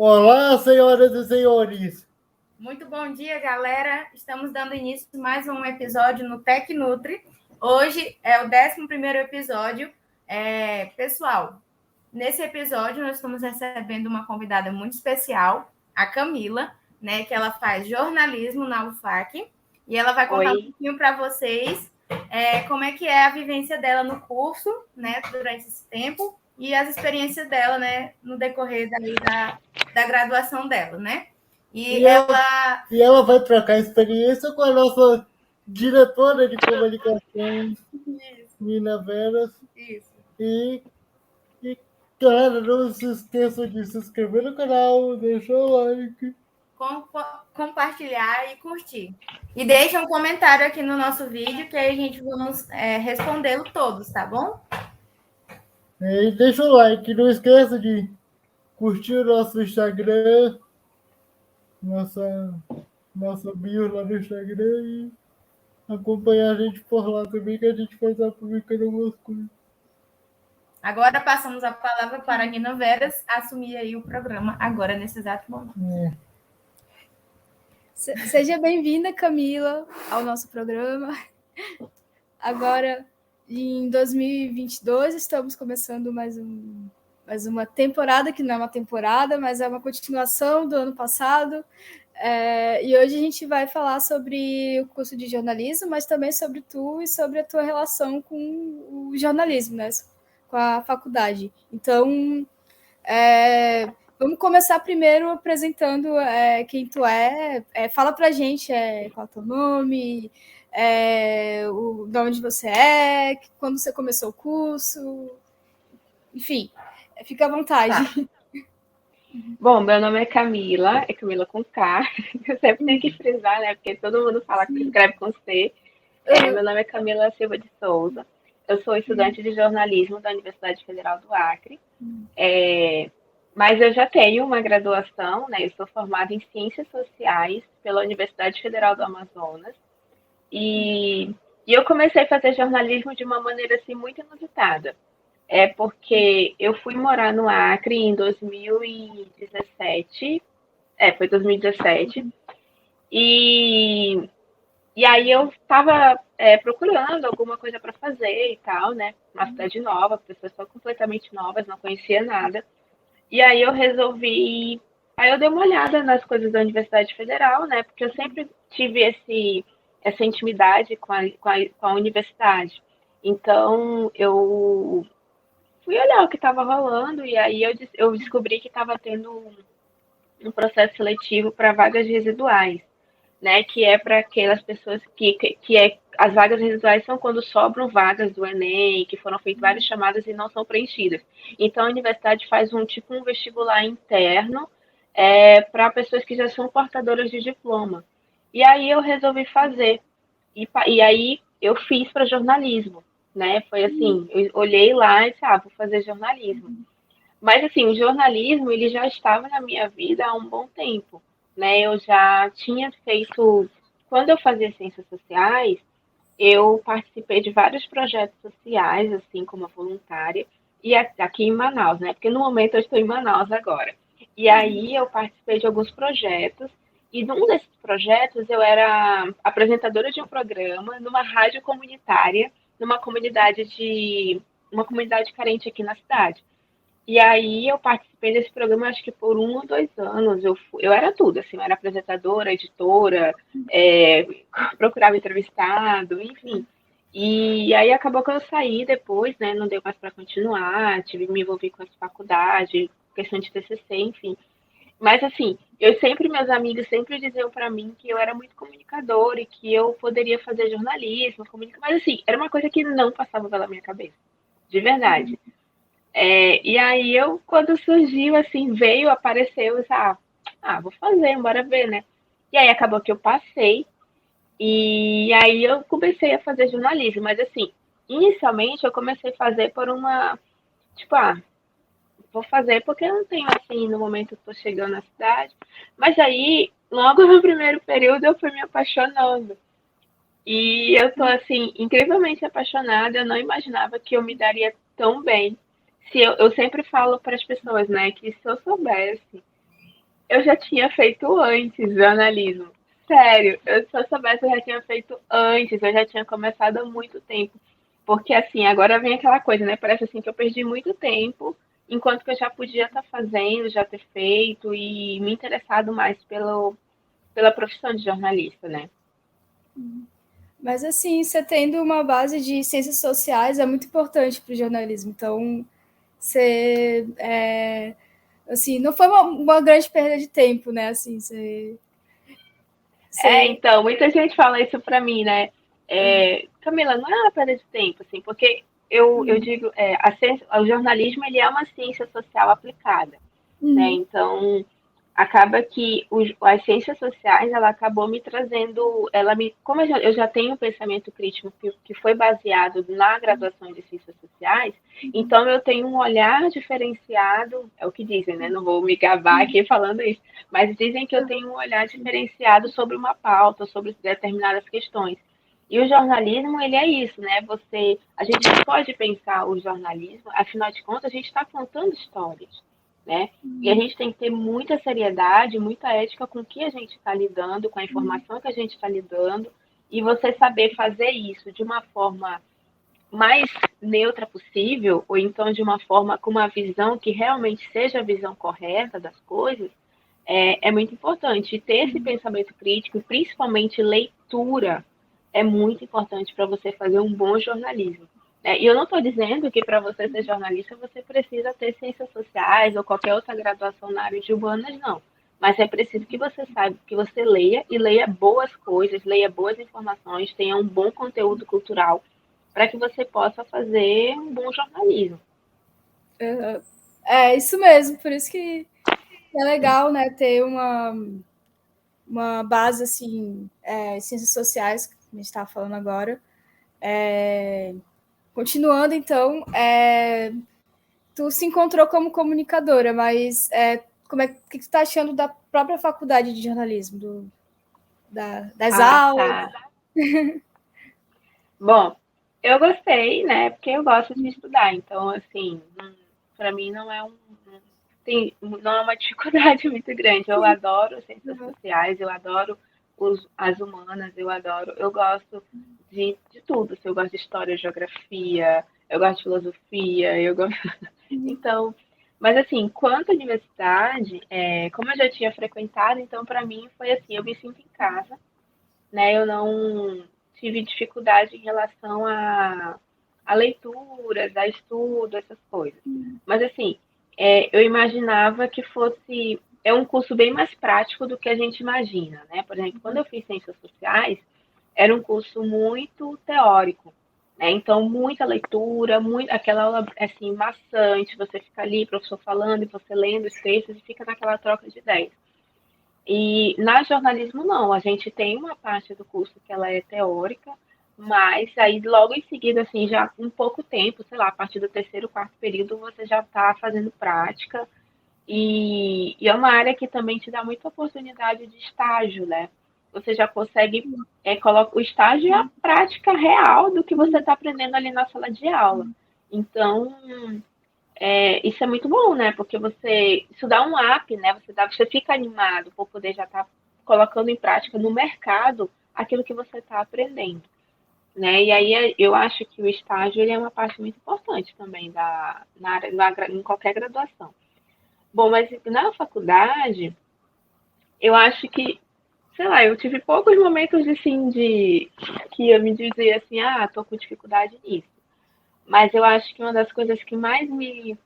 Olá, senhoras e senhores. Muito bom dia, galera. Estamos dando início a mais um episódio no Tec Nutri. Hoje é o 11º episódio. Pessoal, nesse episódio nós estamos recebendo uma convidada muito especial, a Camila, né, que ela faz jornalismo na UFAC, e ela vai contar um pouquinho para vocês como é que é a vivência dela no curso, né, durante esse tempo, e as experiências dela, né, no decorrer da graduação dela, né? E ela vai trocar experiência com a nossa diretora de comunicação, Nina Veras. Isso. E, cara, não se esqueçam de se inscrever no canal, deixar o like. Compartilhar e curtir. E deixa um comentário aqui no nosso vídeo que aí a gente vamos respondê-lo todos, tá bom? E deixa o like. Não esqueça de curtir o nosso Instagram, nossa bio lá no Instagram e acompanhar a gente por lá também, que a gente vai estar publicando algumas coisas. Agora passamos a palavra para a Nina Veras assumir aí o programa agora, nesse exato momento. Seja bem-vinda, Camila, ao nosso programa. Agora, em 2022, estamos começando mais uma temporada, que não é uma temporada, mas é uma continuação do ano passado. E hoje a gente vai falar sobre o curso de jornalismo, mas também sobre tu e sobre a tua relação com o jornalismo, né? Com a faculdade. Então, vamos começar primeiro apresentando quem tu é. Fala pra gente qual é o teu nome, de onde você é, quando você começou o curso. Enfim, fica à vontade. Tá. Bom, meu nome é Camila com K. Eu sempre tenho que frisar, né? Porque todo mundo fala que escreve com C. Meu nome é Camila Silva de Souza. Eu sou estudante de jornalismo da Universidade Federal do Acre. Mas eu já tenho uma graduação, né? Eu sou formada em Ciências Sociais pela Universidade Federal do Amazonas. E eu comecei a fazer jornalismo de uma maneira assim muito inusitada. Porque eu fui morar no Acre em 2017. Foi 2017. E aí eu estava procurando alguma coisa para fazer e tal, né? Uma cidade nova, pessoas só completamente novas, não conhecia nada. E aí eu resolvi. Aí eu dei uma olhada nas coisas da Universidade Federal, né? Porque eu sempre tive essa intimidade com a universidade. Então eu fui olhar o que estava rolando e aí eu descobri que estava tendo um processo seletivo para vagas residuais, né? Que é para aquelas pessoas as vagas residuais são quando sobram vagas do Enem, que foram feitas várias chamadas e não são preenchidas. Então a universidade faz um vestibular interno para pessoas que já são portadoras de diploma. E aí eu resolvi fazer. E aí eu fiz para jornalismo, né? Foi assim, eu olhei lá e disse, vou fazer jornalismo. Mas assim, o jornalismo ele já estava na minha vida há um bom tempo, né? Eu já tinha feito, quando eu fazia ciências sociais, eu participei de vários projetos sociais, assim como voluntária, e aqui em Manaus, né? Porque no momento eu estou em Manaus agora. E aí eu participei de alguns projetos, e num desses projetos eu era apresentadora de um programa numa rádio comunitária, uma comunidade carente aqui na cidade. E aí eu participei desse programa, acho que por 1 ou 2 anos. Eu era tudo, assim, eu era apresentadora, editora, procurava entrevistado, enfim. E aí acabou que eu saí depois, né? Não deu mais para continuar, tive que me envolver com essa faculdade, questão de TCC, enfim. Mas assim, meus amigos sempre diziam para mim que eu era muito comunicadora e que eu poderia fazer jornalismo, mas assim, era uma coisa que não passava pela minha cabeça, de verdade. E aí quando surgiu, assim, apareceu, eu disse, vou fazer, bora ver, né? E aí acabou que eu passei, e aí eu comecei a fazer jornalismo, mas assim, inicialmente eu comecei a fazer por tipo, vou fazer porque eu não tenho, assim, no momento eu tô chegando na cidade, mas aí, logo no primeiro período eu fui me apaixonando, e eu tô, assim, incrivelmente apaixonada, eu não imaginava que eu me daria tão bem. Se eu sempre falo para as pessoas, né, que se eu soubesse eu já tinha feito antes jornalismo. Sério, se eu soubesse, eu já tinha feito antes, eu já tinha começado há muito tempo. Porque, assim, agora vem aquela coisa, né? Parece assim que eu perdi muito tempo, enquanto que eu já podia estar fazendo, já ter feito e me interessado mais pela profissão de jornalista, né? Mas, assim, você tendo uma base de ciências sociais é muito importante para o jornalismo. Então, você, assim, não foi uma grande perda de tempo, né? Assim, você... Então, muita gente fala isso pra mim, né? Camila, não é uma perda de tempo, assim, porque eu digo, o jornalismo, ele é uma ciência social aplicada, né? Então, acaba que as ciências sociais, ela acabou me trazendo, como eu já tenho um pensamento crítico que foi baseado na graduação de ciências sociais, então eu tenho um olhar diferenciado, é o que dizem, né? Não vou me gabar aqui falando isso, mas dizem que eu tenho um olhar diferenciado sobre uma pauta, sobre determinadas questões. E o jornalismo, ele é isso, né? A gente não pode pensar o jornalismo, afinal de contas, a gente está contando histórias, né? E a gente tem que ter muita seriedade, muita ética com o que a gente está lidando, com a informação que a gente está lidando, e você saber fazer isso de uma forma mais neutra possível, ou então de uma forma com uma visão que realmente seja a visão correta das coisas, é muito importante. E ter esse pensamento crítico, principalmente leitura, é muito importante para você fazer um bom jornalismo. E eu não estou dizendo que para você ser jornalista você precisa ter ciências sociais ou qualquer outra graduação na área de humanas, não. Mas é preciso que você saiba, que você leia e leia boas coisas, leia boas informações, tenha um bom conteúdo cultural para que você possa fazer um bom jornalismo. É isso mesmo, por isso que é legal, né, ter uma base, assim, ciências sociais, que a gente estava falando agora. Continuando, então, tu se encontrou como comunicadora, mas o que tu está achando da própria faculdade de jornalismo, das aulas? Tá. Bom, eu gostei, né? Porque eu gosto de estudar. Então, assim, para mim não é não é uma dificuldade muito grande. Eu adoro ciências sociais, eu adoro as humanas, eu gosto de tudo. Eu gosto de história, geografia, eu gosto de filosofia, eu gosto. Então, mas assim, quanto à universidade, como eu já tinha frequentado, então para mim foi assim, eu me sinto em casa, né? Eu não tive dificuldade em relação a leituras, a estudo, essas coisas. Mas assim, eu imaginava que fosse um curso bem mais prático do que a gente imagina, né? Por exemplo, quando eu fiz ciências sociais, era um curso muito teórico, né? Então, muita leitura, aquela aula assim maçante, você fica ali, professor falando e você lendo os textos e fica naquela troca de ideias. E na jornalismo não, a gente tem uma parte do curso que ela é teórica, mas aí logo em seguida, assim, já em pouco tempo, sei lá, a partir do terceiro, quarto período, você já está fazendo prática. E é uma área que também te dá muita oportunidade de estágio, né? Você já consegue colocar o estágio é a prática real do que você está aprendendo ali na sala de aula. Então, isso é muito bom, né? Porque isso dá um up, né? Você fica animado por poder já estar colocando em prática no mercado aquilo que você está aprendendo, né? E aí eu acho que o estágio ele é uma parte muito importante também na área, em qualquer graduação. Bom, mas na faculdade, eu acho que, sei lá, eu tive poucos momentos assim que eu me dizia assim, tô com dificuldade nisso. Mas eu acho que uma das coisas que mais me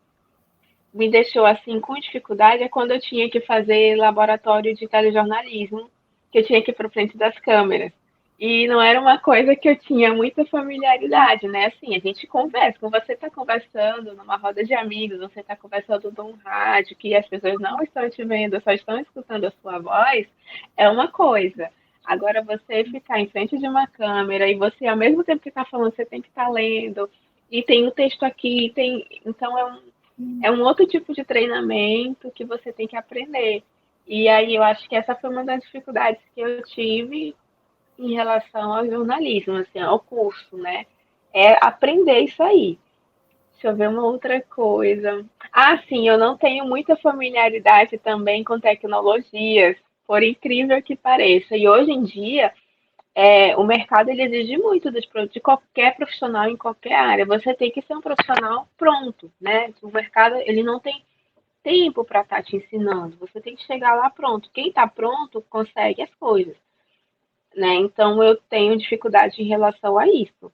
deixou assim com dificuldade é quando eu tinha que fazer laboratório de telejornalismo, que eu tinha que ir para frente das câmeras. E não era uma coisa que eu tinha muita familiaridade, né? Assim, a gente conversa, quando você está conversando numa roda de amigos, você está conversando num rádio, que as pessoas não estão te vendo, só estão escutando a sua voz, é uma coisa. Agora, você ficar em frente de uma câmera e você, ao mesmo tempo que está falando, você tem que estar lendo, e tem o texto aqui, então é um outro tipo de treinamento que você tem que aprender. E aí eu acho que essa foi uma das dificuldades que eu tive em relação ao jornalismo, assim, ao curso, né? É aprender isso aí. Deixa eu ver uma outra coisa. Ah, sim, eu não tenho muita familiaridade também com tecnologias, por incrível que pareça. E hoje em dia, o mercado ele exige muito de qualquer profissional em qualquer área. Você tem que ser um profissional pronto, né? O mercado ele não tem tempo para estar te ensinando. Você tem que chegar lá pronto. Quem está pronto consegue as coisas, né? Então eu tenho dificuldade em relação a isso.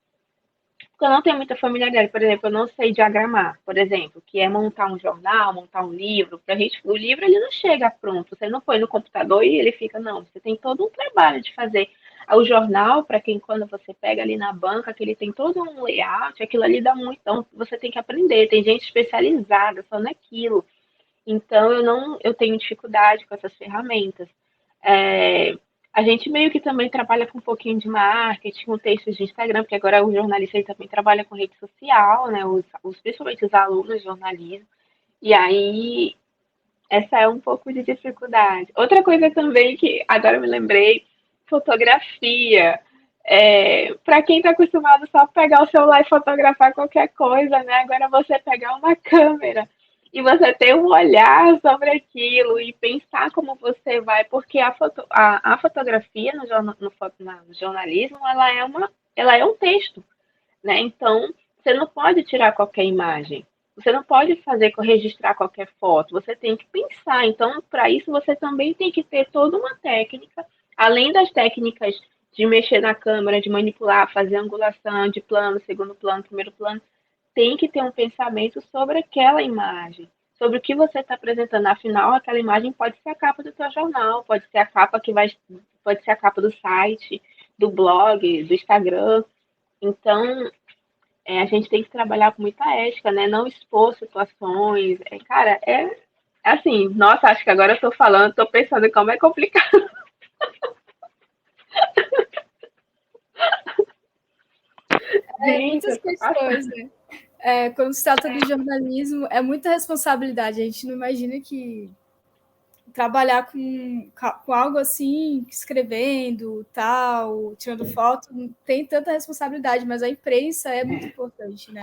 Porque eu não tenho muita familiaridade. Por exemplo, eu não sei diagramar, por exemplo, que é montar um jornal, montar um livro. Pra gente, o livro ele não chega pronto. Você não põe no computador e ele fica, não. Você tem todo um trabalho de fazer. O jornal, para quem quando você pega ali na banca, que ele tem todo um layout, aquilo ali dá muito. Então você tem que aprender. Tem gente especializada só naquilo. Então eu tenho dificuldade com essas ferramentas. É, a gente meio que também trabalha com um pouquinho de marketing, com textos de Instagram, porque agora o jornalista ele também trabalha com rede social, né? Principalmente os alunos de jornalismo. E aí, essa é um pouco de dificuldade. Outra coisa também que agora eu me lembrei, fotografia. Para quem está acostumado só a pegar o celular e fotografar qualquer coisa, né? Agora você pegar uma câmera e você ter um olhar sobre aquilo e pensar como você vai, porque a fotografia no jornalismo ela é um texto, né? Então você não pode tirar qualquer imagem, você não pode registrar qualquer foto, você tem que pensar. Então, para isso você também tem que ter toda uma técnica, além das técnicas de mexer na câmera, de manipular, fazer angulação de plano, segundo plano, primeiro plano, tem que ter um pensamento sobre aquela imagem, sobre o que você está apresentando. Afinal, aquela imagem pode ser a capa do teu jornal, pode ser a capa pode ser a capa do site, do blog, do Instagram. Então, a gente tem que trabalhar com muita ética, né? Não expor situações. Cara, assim, nossa, acho que agora eu tô falando, tô pensando em como é complicado. Gente, Muitas questões, né? Quando se trata do jornalismo, é muita responsabilidade. A gente não imagina que trabalhar com algo assim, escrevendo, tal, tirando foto, não tem tanta responsabilidade, mas a imprensa é muito importante, né?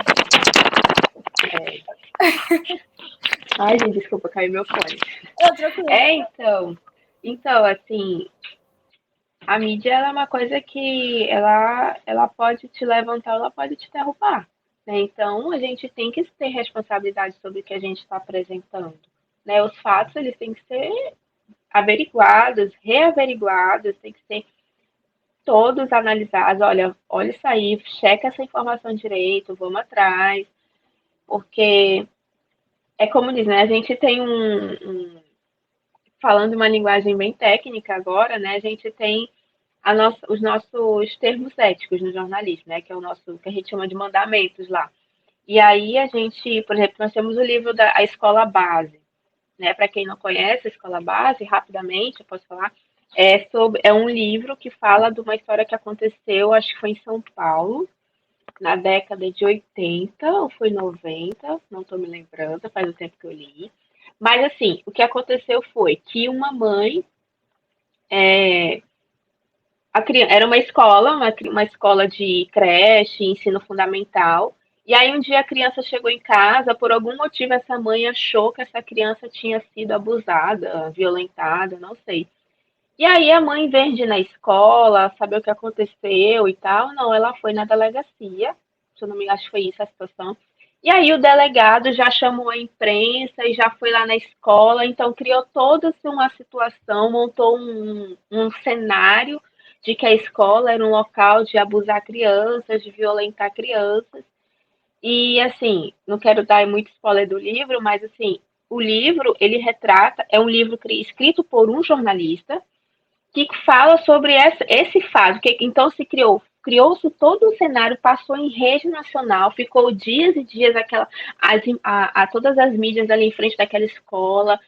Ai, gente, desculpa, caiu meu fone. Então, assim, a mídia ela é uma coisa que ela pode te levantar, ela pode te derrubar, né? Então, a gente tem que ter responsabilidade sobre o que a gente está apresentando, né? Os fatos, eles têm que ser averiguados, reaveriguados, tem que ser todos analisados. Olha isso aí, checa essa informação direito, vamos atrás, porque é como diz, né? A gente tem falando uma linguagem bem técnica agora, né? A gente tem os nossos termos éticos no jornalismo, né? Que é o nosso, que a gente chama de mandamentos lá. E aí a gente, por exemplo, nós temos o livro da a Escola Base, né? Para quem não conhece a Escola Base, rapidamente, eu posso falar, é um livro que fala de uma história que aconteceu, acho que foi em São Paulo, na década de 80 ou foi 90, não estou me lembrando, faz um tempo que eu li. Mas assim, o que aconteceu foi que uma mãe era uma escola de creche, ensino fundamental. E aí um dia a criança chegou em casa, por algum motivo essa mãe achou que essa criança tinha sido abusada, violentada, não sei. E aí a mãe, em vez de ir na escola, saber o que aconteceu e tal, não, ela foi na delegacia, se eu não me engano, acho que foi isso a situação. E aí o delegado já chamou a imprensa e já foi lá na escola, então criou toda uma situação, montou um cenário de que a escola era um local de abusar crianças, de violentar crianças. E assim, não quero dar muito spoiler do livro, mas assim, o livro, ele retrata, é um livro escrito por um jornalista, que fala sobre esse fato, que então criou-se todo um cenário, passou em rede nacional, ficou dias e dias todas as mídias ali em frente daquela escola,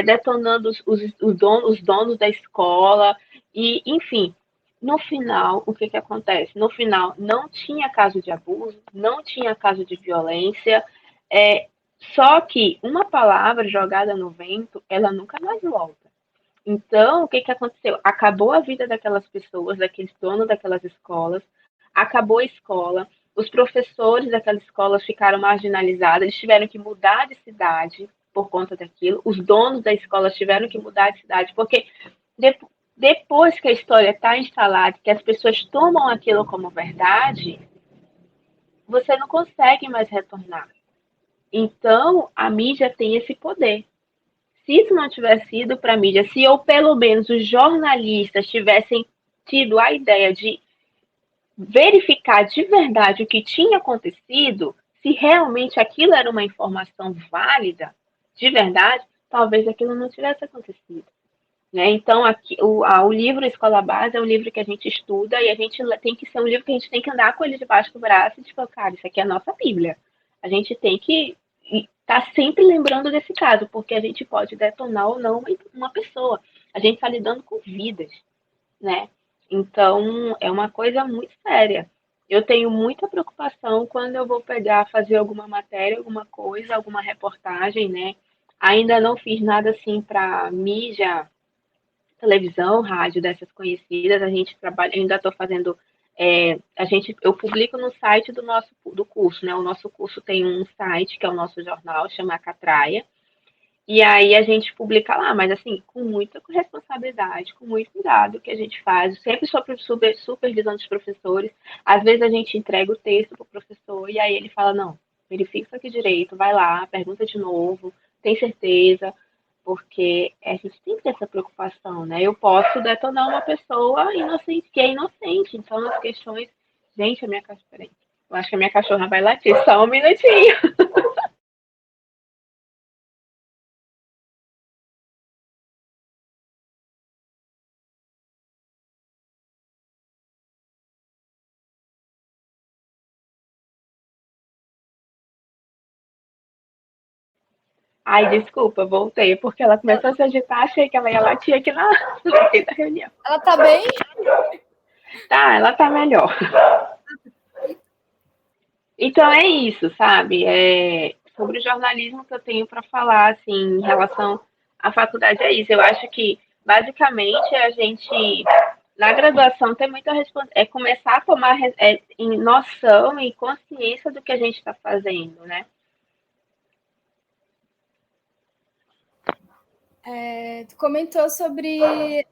detonando os donos da escola, e enfim, no final, o que que acontece? No final, não tinha caso de abuso, não tinha caso de violência, só que uma palavra jogada no vento, ela nunca mais volta. Então, o que que aconteceu? Acabou a vida daquelas pessoas, daqueles donos daquelas escolas, acabou a escola, os professores daquela escola ficaram marginalizados, eles tiveram que mudar de cidade por conta daquilo, os donos da escola tiveram que mudar de cidade, porque depois que a história está instalada, que as pessoas tomam aquilo como verdade, você não consegue mais retornar. Então, a mídia tem esse poder. Se isso não tivesse sido para a mídia, se ou pelo menos os jornalistas tivessem tido a ideia de verificar de verdade o que tinha acontecido, se realmente aquilo era uma informação válida, de verdade, talvez aquilo não tivesse acontecido. Né? Então, aqui, o livro Escola Base é um livro que a gente estuda e a gente tem que ser um livro que a gente tem que andar com ele debaixo do braço e tipo, cara, isso aqui é a nossa Bíblia. A gente tem que estar sempre lembrando desse caso, porque a gente pode detonar ou não uma pessoa. A gente está lidando com vidas, né? Então, é uma coisa muito séria. Eu tenho muita preocupação quando eu vou pegar, fazer alguma matéria, alguma coisa, alguma reportagem, né? Ainda não fiz nada assim para mídia, televisão, rádio dessas conhecidas. A gente trabalha, ainda estou fazendo. Eu publico no site do curso, né? O nosso curso tem um site que é o nosso jornal, chama Catraia. E aí a gente publica lá, mas assim, com muita responsabilidade, com muito cuidado que a gente faz, sempre sob supervisão dos professores. Às vezes a gente entrega o texto para o professor e aí ele fala, não, verifica isso aqui direito, vai lá, pergunta de novo, tem certeza, porque a gente tem que ter essa preocupação, né? Eu posso detonar uma pessoa inocente, que é inocente, então as questões... Gente, a minha cachorra... Peraí. Eu acho que a minha cachorra vai latir, só um minutinho. Ai, desculpa, voltei, porque ela começou a se agitar, achei que ela ia latir aqui no meio da reunião. Ela tá bem? Tá, ela tá melhor. Então é isso, sabe? Sobre o jornalismo que eu tenho para falar, assim, em relação à faculdade, é isso. Eu acho que, basicamente, a gente, na graduação, tem muita responsabilidade. É começar a tomar noção e consciência do que a gente está fazendo, né? Tu comentou sobre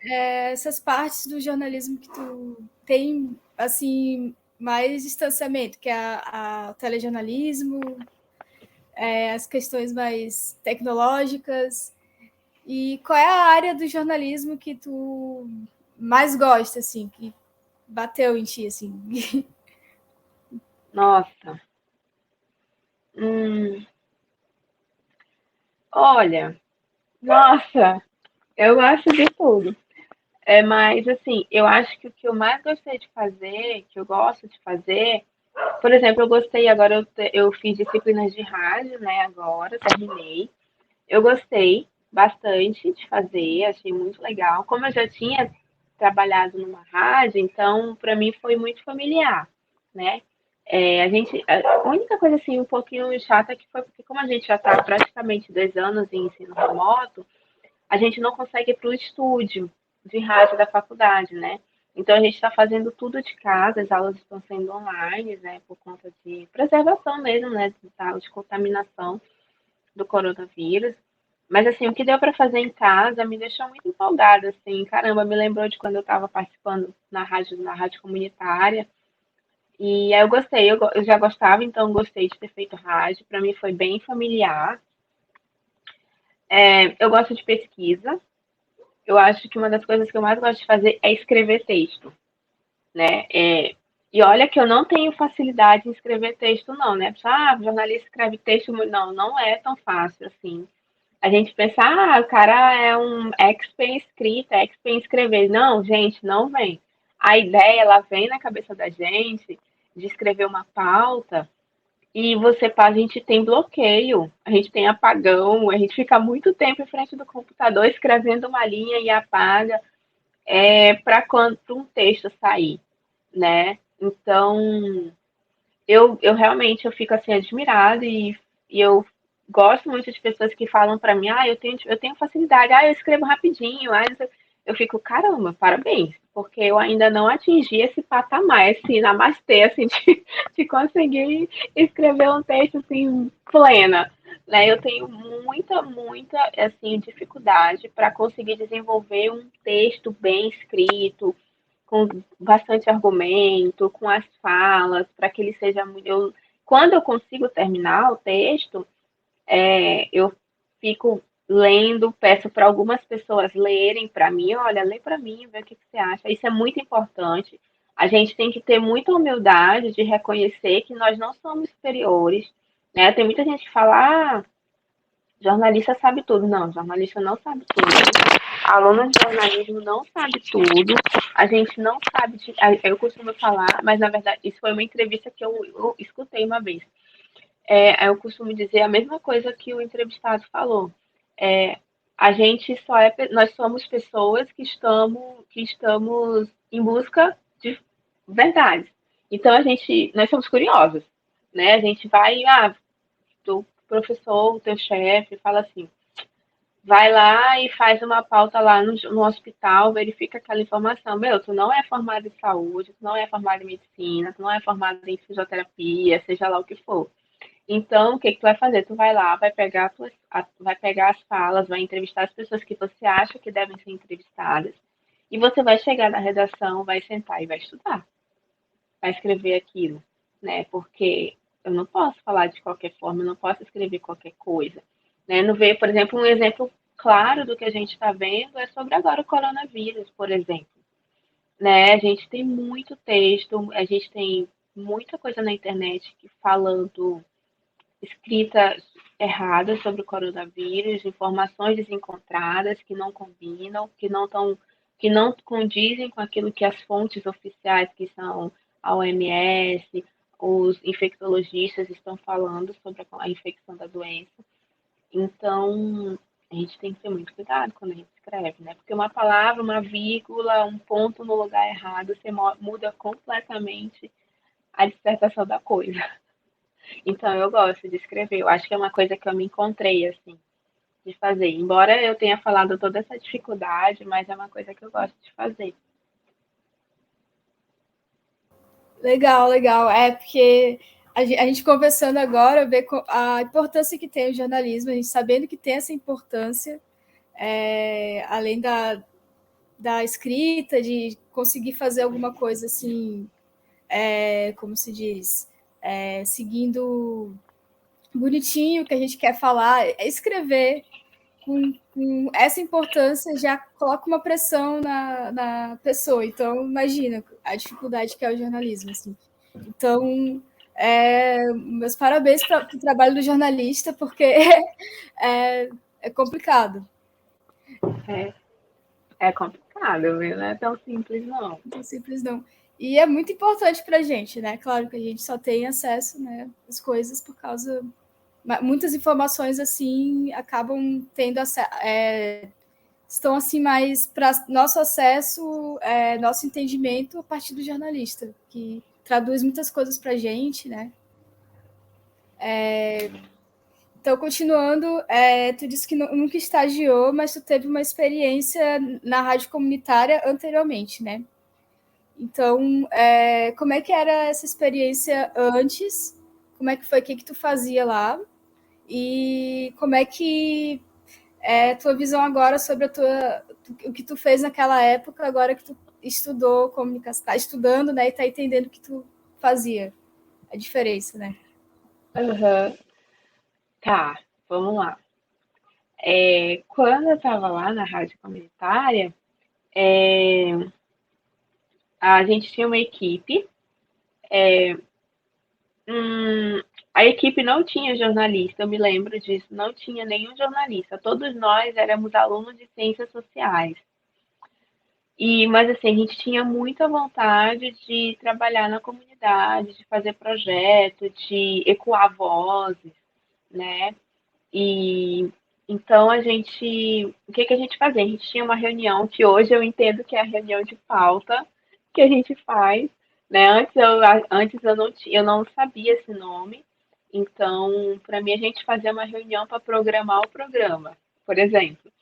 essas partes do jornalismo que tu tem, assim, mais distanciamento, que é o telejornalismo, as questões mais tecnológicas. E qual é a área do jornalismo que tu mais gosta, assim, que bateu em ti, assim? Nossa. Olha, nossa, eu gosto de tudo. Mas, assim, eu acho que o que eu mais gostei de fazer, que eu gosto de fazer, por exemplo, eu gostei, agora eu fiz disciplinas de rádio, né, agora, terminei. Eu gostei bastante de fazer, achei muito legal. Como eu já tinha trabalhado numa rádio, então, para mim foi muito familiar, né? A única coisa, assim, um pouquinho chata que foi porque como a gente já está praticamente 2 anos em ensino remoto, a gente não consegue ir para o estúdio de rádio da faculdade, né? Então a gente está fazendo tudo de casa, as aulas estão sendo online, né? Por conta de preservação mesmo, né? De contaminação do coronavírus. Mas assim, o que deu para fazer em casa me deixou muito empolgada, assim, caramba, me lembrou de quando eu estava participando na rádio comunitária. E aí eu gostei, eu já gostava, então gostei de ter feito rádio. Para mim foi bem familiar. Eu gosto de pesquisa, eu acho que uma das coisas que eu mais gosto de fazer é escrever texto, né? E olha que eu não tenho facilidade em escrever texto, não, né? Jornalista escreve texto, não, não é tão fácil assim. A gente pensa, o cara é um expert em escrita, expert em escrever. Não, gente, não vem. A ideia, ela vem na cabeça da gente de escrever uma pauta e a gente tem bloqueio, a gente tem apagão, a gente fica muito tempo em frente do computador escrevendo uma linha e apaga para quando um texto sair, né? Então, eu realmente eu fico assim admirada e eu gosto muito de pessoas que falam para mim, eu tenho facilidade, eu escrevo rapidinho, eu fico, caramba, parabéns, porque eu ainda não atingi esse patamar, assim, namastê, assim, de conseguir escrever um texto, assim, plena, né? Eu tenho muita, assim, dificuldade para conseguir desenvolver um texto bem escrito, com bastante argumento, com as falas, para que ele seja muito. Quando eu consigo terminar o texto, eu fico lendo, peço para algumas pessoas lerem para mim, olha, lê para mim, vê o que você acha. Isso é muito importante. A gente tem que ter muita humildade de reconhecer que nós não somos superiores, né? Tem muita gente que fala, jornalista sabe tudo. Não, jornalista não sabe tudo. Aluno de jornalismo não sabe tudo. A gente não sabe. Eu costumo falar, mas na verdade, isso foi uma entrevista que eu escutei uma vez. Eu costumo dizer a mesma coisa que o entrevistado falou. É, a gente nós somos pessoas que estamos em busca de verdade. Então nós somos curiosos, né? A gente vai, o professor, o teu chefe, fala assim, vai lá e faz uma pauta lá no hospital, verifica aquela informação. Meu, tu não é formado em saúde, tu não é formado em medicina, tu não é formado em fisioterapia, seja lá o que for. Então, o que tu vai fazer? Tu vai lá, vai pegar as falas, vai entrevistar as pessoas que você acha que devem ser entrevistadas, e você vai chegar na redação, vai sentar e vai estudar, vai escrever aquilo, né? Porque eu não posso falar de qualquer forma, eu não posso escrever qualquer coisa, né? Não ver, por exemplo, um exemplo claro do que a gente está vendo é sobre agora o coronavírus, por exemplo, né? A gente tem muito texto, a gente tem muita coisa na internet que falando escrita errada sobre o coronavírus, informações desencontradas que não combinam, que não condizem com aquilo que as fontes oficiais, que são a OMS, os infectologistas estão falando sobre a infecção da doença. Então, a gente tem que ter muito cuidado quando a gente escreve, né? Porque uma palavra, uma vírgula, um ponto no lugar errado, você muda completamente a dissertação da coisa. Então, eu gosto de escrever. Eu acho que é uma coisa que eu me encontrei, assim, de fazer. Embora eu tenha falado toda essa dificuldade, mas é uma coisa que eu gosto de fazer. Legal, legal. É porque a gente conversando agora, vê a importância que tem o jornalismo, a gente sabendo que tem essa importância, além da escrita, de conseguir fazer alguma coisa assim, como se diz, seguindo bonitinho o que a gente quer falar, escrever com essa importância já coloca uma pressão na pessoa. Então, imagina a dificuldade que é o jornalismo. Assim. Então, meus parabéns para o trabalho do jornalista, porque é complicado. É complicado, viu? Não é tão simples, não. Não tão simples, não. E é muito importante para a gente, né? Claro que a gente só tem acesso, né, às coisas por causa... Muitas informações, assim, acabam tendo estão, assim, mais para nosso acesso, nosso entendimento a partir do jornalista, que traduz muitas coisas para a gente, né? Então, continuando, tu disse que nunca estagiou, mas tu teve uma experiência na rádio comunitária anteriormente, né? Então, como é que era essa experiência antes? Como é que foi? O que tu fazia lá? E como é que tua visão agora sobre o que tu fez naquela época, agora que tu estudou comunicação, tá estudando, né, e tá entendendo o que tu fazia, a diferença, né? Uhum. Tá, vamos lá. Quando eu estava lá na rádio comunitária, a gente tinha uma equipe. A equipe não tinha jornalista, eu me lembro disso, não tinha nenhum jornalista. Todos nós éramos alunos de ciências sociais. Mas assim, a gente tinha muita vontade de trabalhar na comunidade, de fazer projeto, de ecoar vozes, né? E então o que a gente fazia? A gente tinha uma reunião que hoje eu entendo que é a reunião de pauta que a gente faz, né? Antes eu não sabia esse nome, então para mim a gente fazia uma reunião para programar o programa, por exemplo.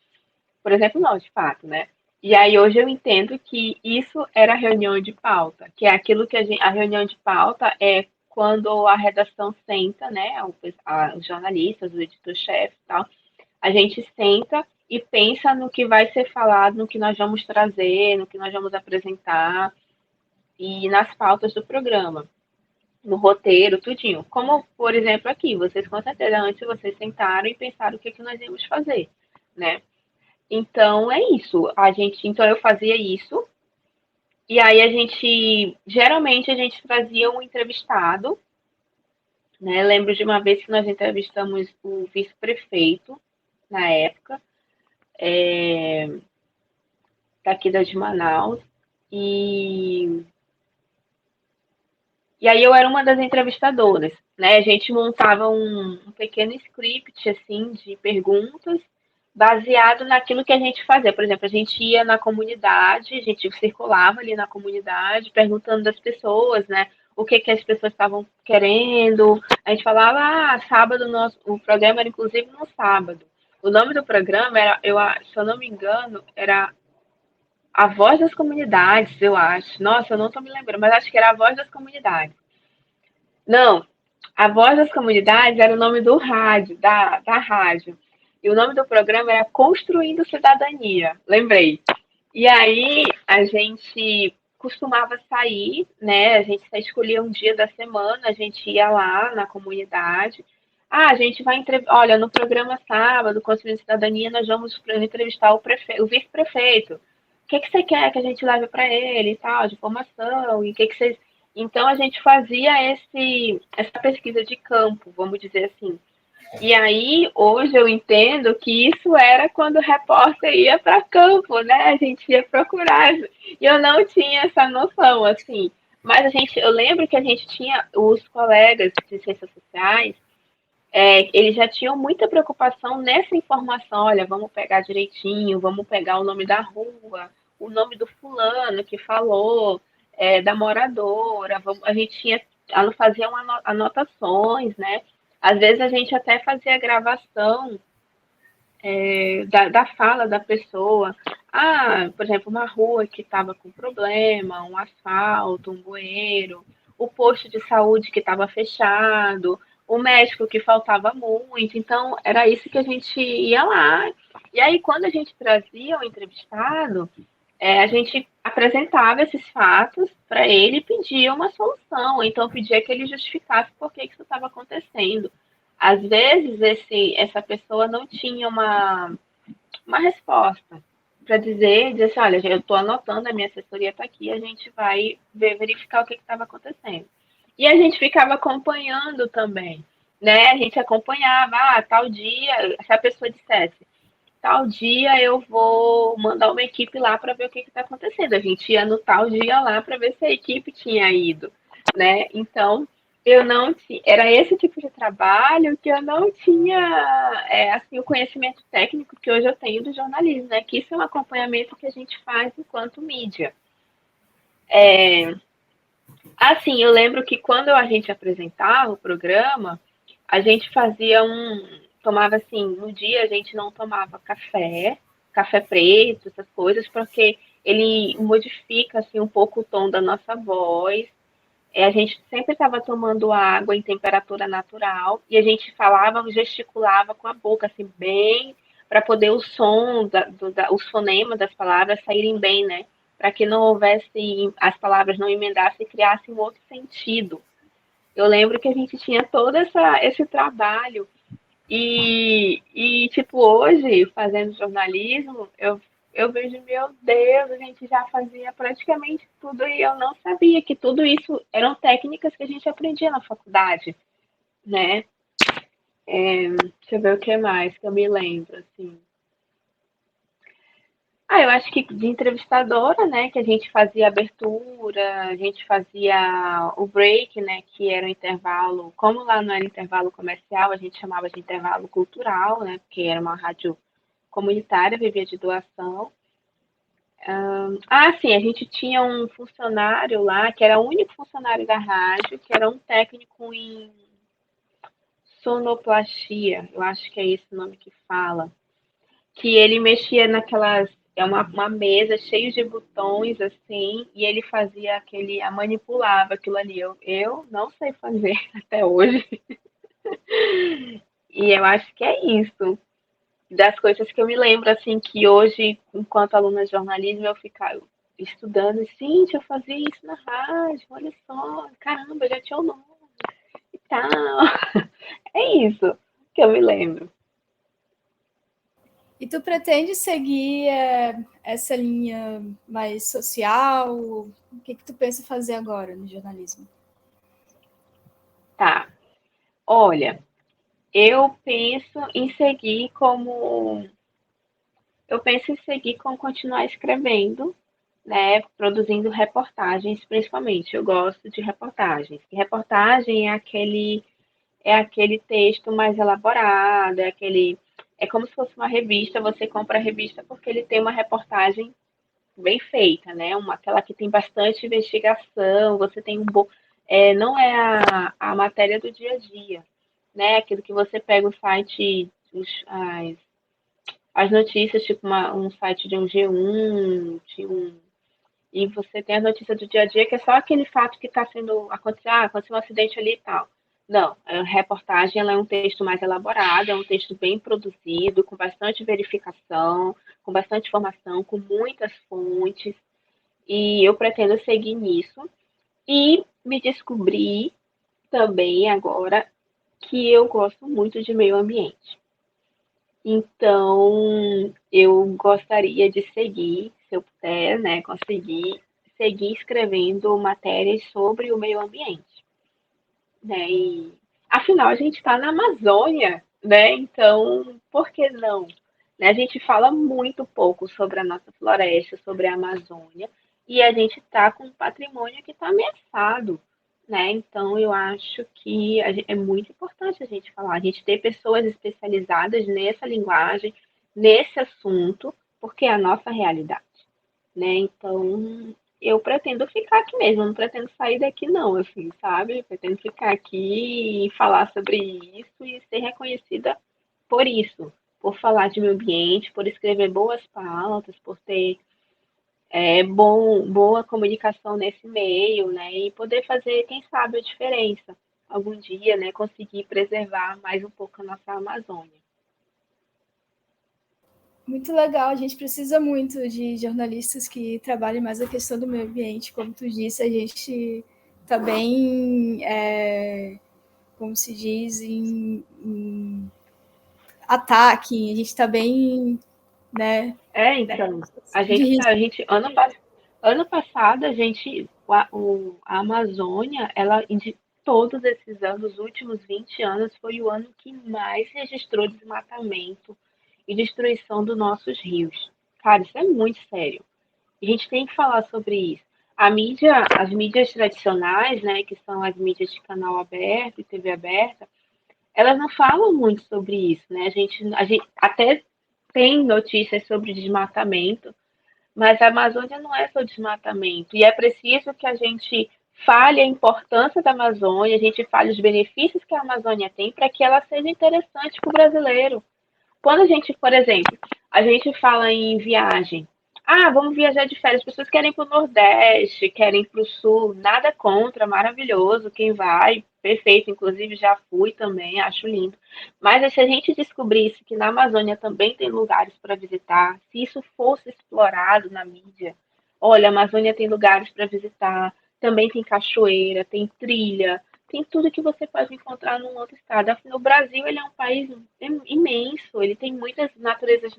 Por exemplo, não, de fato, né? E aí hoje eu entendo que isso era reunião de pauta, que é aquilo que a reunião de pauta é quando a redação senta, né, os jornalistas, o editor-chefe e tal, a gente senta e pensa no que vai ser falado, no que nós vamos trazer, no que nós vamos apresentar e nas pautas do programa, no roteiro, tudinho. Como, por exemplo, aqui, vocês com certeza antes vocês sentaram e pensaram o que, que nós íamos fazer, né? Então é isso. Então eu fazia isso. E aí geralmente a gente trazia um entrevistado, né? Lembro de uma vez que nós entrevistamos o vice-prefeito na época, daqui de Manaus. E, e aí eu era uma das entrevistadoras, né? A gente montava um pequeno script assim de perguntas baseado naquilo que a gente fazia. Por exemplo, a gente ia na comunidade, a gente circulava ali na comunidade, perguntando das pessoas, né? O que que as pessoas estavam querendo. A gente falava, sábado, o programa era inclusive no sábado. O nome do programa era, se eu não me engano, era A Voz das Comunidades, eu acho. Nossa, eu não estou me lembrando, mas acho que era A Voz das Comunidades. Não, A Voz das Comunidades era o nome do rádio, da rádio. E o nome do programa era Construindo Cidadania, lembrei. E aí a gente costumava sair, né? A gente escolhia um dia da semana, a gente ia lá na comunidade. A gente vai olha, no programa sábado, Construindo Cidadania, nós vamos entrevistar o vice-prefeito. O que você quer que a gente leve para ele e tal, de formação, e o que vocês. Então a gente fazia essa pesquisa de campo, vamos dizer assim. E aí, hoje eu entendo que isso era quando o repórter ia para campo, né? A gente ia procurar. E eu não tinha essa noção, assim. Mas eu lembro que a gente tinha os colegas de ciências sociais, eles já tinham muita preocupação nessa informação. Olha, vamos pegar direitinho, vamos pegar o nome da rua, o nome do fulano que falou, da moradora. A gente ela fazia anotações, né? Às vezes a gente até fazia gravação da fala da pessoa. Por exemplo, uma rua que estava com problema, um asfalto, um bueiro, o posto de saúde que estava fechado, o médico que faltava muito. Então, era isso que a gente ia lá. E aí, quando a gente trazia o entrevistado, a gente apresentava esses fatos para ele e pedia uma solução. Então, pedia que ele justificasse por que isso estava acontecendo. Às vezes, essa pessoa não tinha uma resposta para dizer assim, olha, eu estou anotando, a minha assessoria está aqui, a gente vai verificar o que estava acontecendo. E a gente ficava acompanhando também, né? A gente acompanhava, tal dia, se a pessoa dissesse, tal dia eu vou mandar uma equipe lá para ver o que está acontecendo. A gente ia no tal dia lá para ver se a equipe tinha ido, né? Então, eu não tinha, era esse tipo de trabalho que eu não tinha assim o conhecimento técnico que hoje eu tenho do jornalismo, né? Que isso é um acompanhamento que a gente faz enquanto mídia. Assim, eu lembro que quando a gente apresentava o programa, a gente tomava assim, no dia a gente não tomava café preto, essas coisas, porque ele modifica assim um pouco o tom da nossa voz. A gente sempre estava tomando água em temperatura natural e a gente falava, gesticulava com a boca, assim, bem, para poder o som, os fonemas das palavras saírem bem, né? Para que não houvesse, as palavras não emendassem e criassem um outro sentido. Eu lembro que a gente tinha todo esse trabalho tipo, hoje, fazendo jornalismo, eu vejo, meu Deus, a gente já fazia praticamente tudo e eu não sabia que tudo isso eram técnicas que a gente aprendia na faculdade, né? Deixa eu ver o que mais que eu me lembro, assim. Eu acho que de entrevistadora, né, que a gente fazia abertura, a gente fazia o break, né, que era o intervalo, como lá não era intervalo comercial, a gente chamava de intervalo cultural, né, porque era uma rádio comunitária, vivia de doação. Sim, a gente tinha um funcionário lá, que era o único funcionário da rádio, que era um técnico em sonoplastia, eu acho que é esse o nome que fala, que ele mexia naquelas é uma mesa cheia de botões, assim, e ele fazia manipulava aquilo ali. Eu não sei fazer até hoje. E eu acho que é isso. Das coisas que eu me lembro, assim, que hoje, enquanto aluna de jornalismo, eu ficava estudando, sim, eu fazia isso na rádio, olha só, caramba, já tinha o nome e tal. É isso que eu me lembro. E tu pretende seguir essa linha mais social? O que tu pensa fazer agora no jornalismo? Tá. Olha, eu penso em seguir como. Eu penso em seguir com continuar escrevendo, né? Produzindo reportagens, principalmente. Eu gosto de reportagens. E reportagem é aquele texto mais elaborado, é como se fosse uma revista, você compra a revista porque ele tem uma reportagem bem feita, né? Aquela que tem bastante investigação, você tem não é a matéria do dia a dia, né? Aquilo que você pega o site, as notícias, tipo um site de um G1, e você tem a notícia do dia a dia, que é só aquele fato que está sendo aconteceu um acidente ali e tal. Não, a reportagem ela é um texto mais elaborado, é um texto bem produzido, com bastante verificação, com bastante informação, com muitas fontes, e eu pretendo seguir nisso. E me descobri também agora que eu gosto muito de meio ambiente. Então, eu gostaria de seguir, se eu puder, né, conseguir seguir escrevendo matérias sobre o meio ambiente, né? E afinal a gente está na Amazônia, né? Então, por que não? Né? A gente fala muito pouco sobre a nossa floresta, sobre a Amazônia, e a gente está com um patrimônio que está ameaçado, né? Então, eu acho que é muito importante a gente falar, a gente ter pessoas especializadas nessa linguagem, nesse assunto, porque é a nossa realidade, né? Então, eu pretendo ficar aqui mesmo, eu não pretendo sair daqui não, assim, sabe? Eu pretendo ficar aqui e falar sobre isso e ser reconhecida por isso, por falar de meio ambiente, por escrever boas pautas, por ter boa comunicação nesse meio, né? E poder fazer, quem sabe, a diferença algum dia, né? Conseguir preservar mais um pouco a nossa Amazônia. Muito legal, a gente precisa muito de jornalistas que trabalhem mais a questão do meio ambiente. Como tu disse, a gente está bem, como se diz, em ataque, a gente está bem, né? Então, ano passado, a Amazônia, de todos esses anos, os últimos 20 anos, foi o ano que mais registrou desmatamento e destruição dos nossos rios. Cara, isso é muito sério. A gente tem que falar sobre isso. As mídias tradicionais, né, que são as mídias de canal aberto e TV aberta, elas não falam muito sobre isso, né? A gente até tem notícias sobre desmatamento, mas a Amazônia não é só desmatamento. E é preciso que a gente fale a importância da Amazônia, a gente fale os benefícios que a Amazônia tem para que ela seja interessante para o brasileiro. Quando a gente, por exemplo, a gente fala em viagem, vamos viajar de férias, as pessoas querem ir para o Nordeste, querem ir para o Sul, nada contra, maravilhoso, quem vai, perfeito, inclusive já fui também, acho lindo. Mas se a gente descobrisse que na Amazônia também tem lugares para visitar, se isso fosse explorado na mídia, olha, a Amazônia tem lugares para visitar, também tem cachoeira, tem trilha, tem tudo que você pode encontrar num outro estado. Afinal, o Brasil ele é um país imenso, ele tem muitas naturezas,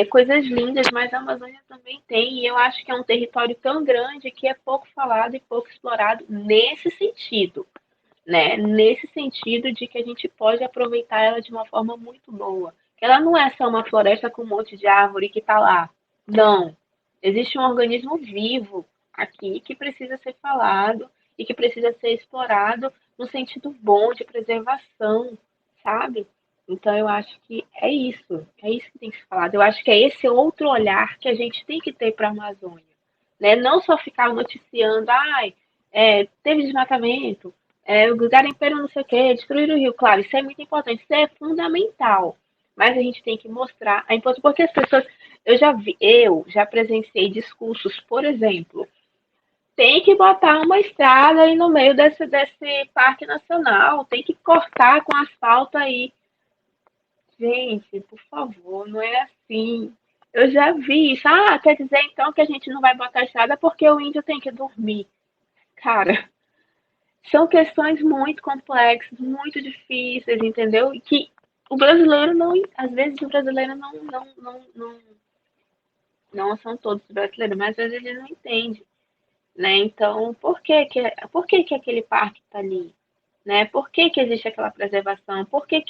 coisas lindas, mas a Amazônia também tem, e eu acho que é um território tão grande que é pouco falado e pouco explorado nesse sentido, né? Nesse sentido de que a gente pode aproveitar ela de uma forma muito boa. Ela não é só uma floresta com um monte de árvore que está lá. Não. Existe um organismo vivo aqui que precisa ser falado e que precisa ser explorado no sentido bom de preservação, sabe? Então eu acho que é isso que tem que ser falado. Eu acho que é esse outro olhar que a gente tem que ter para a Amazônia, né? Não só ficar noticiando, teve desmatamento, o garimpeiro não sei o quê, destruir o rio. Claro, isso é muito importante, isso é fundamental. mas a gente tem que mostrar a importância, porque as pessoas, eu já presenciei discursos, por exemplo, tem que botar uma estrada aí no meio desse parque nacional, tem que cortar com asfalto aí. Gente, por favor, não é assim. Eu já vi isso. Ah, quer dizer então que a gente não vai botar estrada porque o índio tem que dormir. Cara, são questões muito complexas, muito difíceis, entendeu? E que o brasileiro não, às vezes o brasileiro não são todos brasileiros, mas às vezes ele não entende, né? Então, por que aquele parque está ali, né? Por que existe aquela preservação? Por que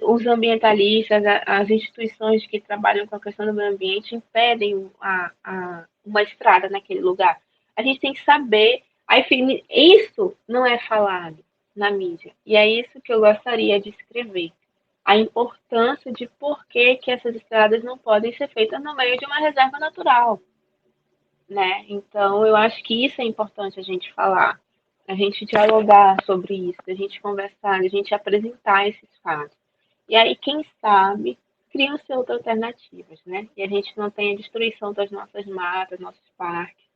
os ambientalistas, as instituições que trabalham com a questão do meio ambiente impedem uma estrada naquele lugar? A gente tem que saber. Aí, isso não é falado na mídia. E é isso que eu gostaria de escrever. A importância de por que essas estradas não podem ser feitas no meio de uma reserva natural, né? Então, eu acho que isso é importante a gente falar, a gente dialogar sobre isso, a gente conversar, a gente apresentar esses fatos. E aí, quem sabe, criam-se outras alternativas, né? E a gente não tem a destruição das nossas matas, nossos parques.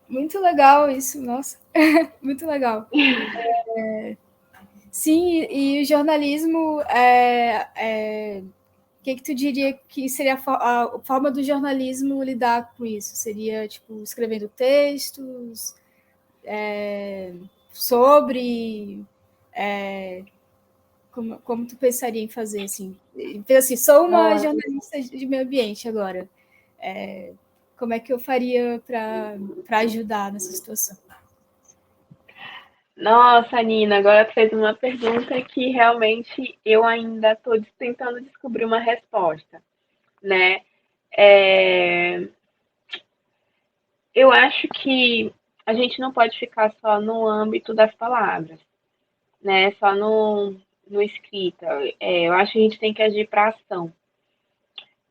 Muito legal isso, nossa, muito legal. Sim, e o jornalismo, o que tu diria que seria a forma do jornalismo lidar com isso? Seria, tipo, escrevendo textos sobre... como tu pensaria em fazer, assim? Então, assim, sou uma jornalista de meio ambiente agora. Como é que eu faria para ajudar nessa situação? Nossa, Nina, agora tu fez uma pergunta que realmente eu ainda estou tentando descobrir uma resposta, né? Eu acho que a gente não pode ficar só no âmbito das palavras, né? Só no escrita. Eu acho que a gente tem que agir para ação.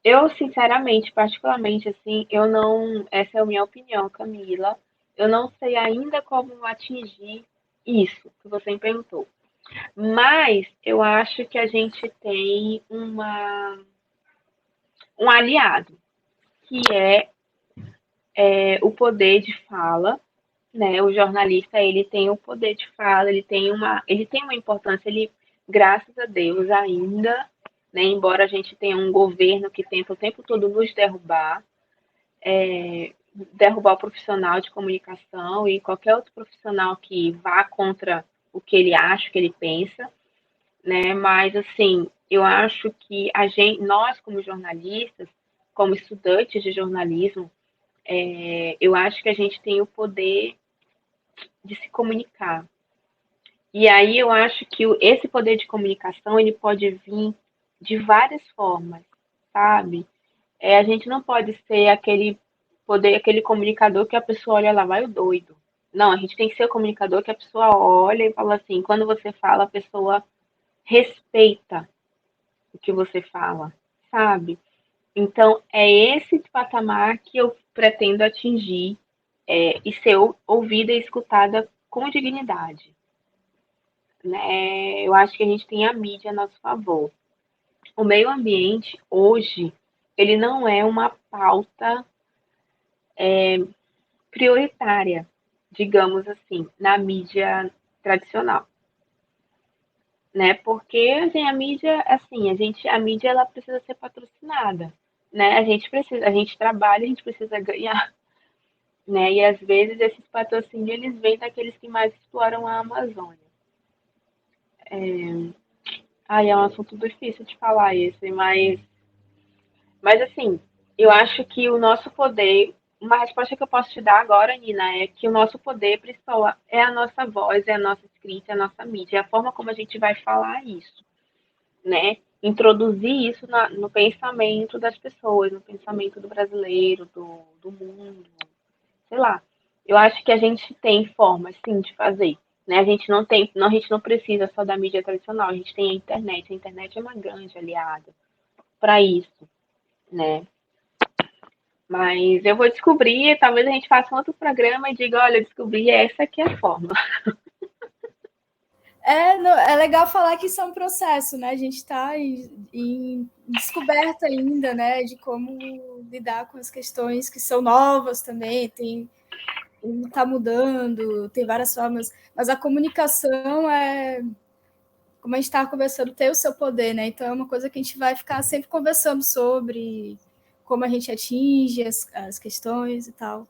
Eu, sinceramente, particularmente, assim, eu não. Essa é a minha opinião, Camila. Eu não sei ainda como atingir isso que você me perguntou. Mas eu acho que a gente tem um aliado, que é o poder de fala, né? O jornalista, ele tem o poder de fala, ele tem uma importância, ele, graças a Deus, ainda, né? Embora a gente tenha um governo que tenta o tempo todo nos derrubar o profissional de comunicação e qualquer outro profissional que vá contra o que ele acha, o que ele pensa, né? Mas assim, eu acho que nós como jornalistas, como estudantes de jornalismo, eu acho que a gente tem o poder de se comunicar. E aí eu acho que esse poder de comunicação ele pode vir de várias formas, sabe? A gente não pode ser aquele poder, aquele comunicador que a pessoa olha lá, vai o doido. Não, a gente tem que ser o comunicador que a pessoa olha e fala assim, quando você fala, a pessoa respeita o que você fala, sabe? Então, é esse patamar que eu pretendo atingir e ser ouvida e escutada com dignidade, né? Eu acho que a gente tem a mídia a nosso favor. O meio ambiente, hoje, ele não é uma pauta prioritária, digamos assim, na mídia tradicional, né? Porque assim, a mídia, assim, a mídia ela precisa ser patrocinada, né? A gente trabalha, a gente precisa ganhar, né? E às vezes esses patrocínios eles vêm daqueles que mais exploram a Amazônia. É um assunto difícil de falar esse, mas assim, eu acho que o nosso poder, uma resposta que eu posso te dar agora, Nina, é que o nosso poder principal é a nossa voz, é a nossa escrita, é a nossa mídia, é a forma como a gente vai falar isso, né? Introduzir isso no pensamento das pessoas, no pensamento do brasileiro, do mundo, sei lá. Eu acho que a gente tem formas, sim, de fazer. Né? A gente não precisa só da mídia tradicional, a gente tem a internet. A internet é uma grande aliada para isso, né? Mas eu vou descobrir, talvez a gente faça um outro programa e diga, olha, eu descobri essa aqui é a forma. É legal falar que isso é um processo, né? A gente está em descoberta ainda, né? De como lidar com as questões que são novas também. Está mudando, tem várias formas, mas a comunicação como a gente estava conversando, tem o seu poder, né? Então é uma coisa que a gente vai ficar sempre conversando sobre como a gente atinge as questões e tal.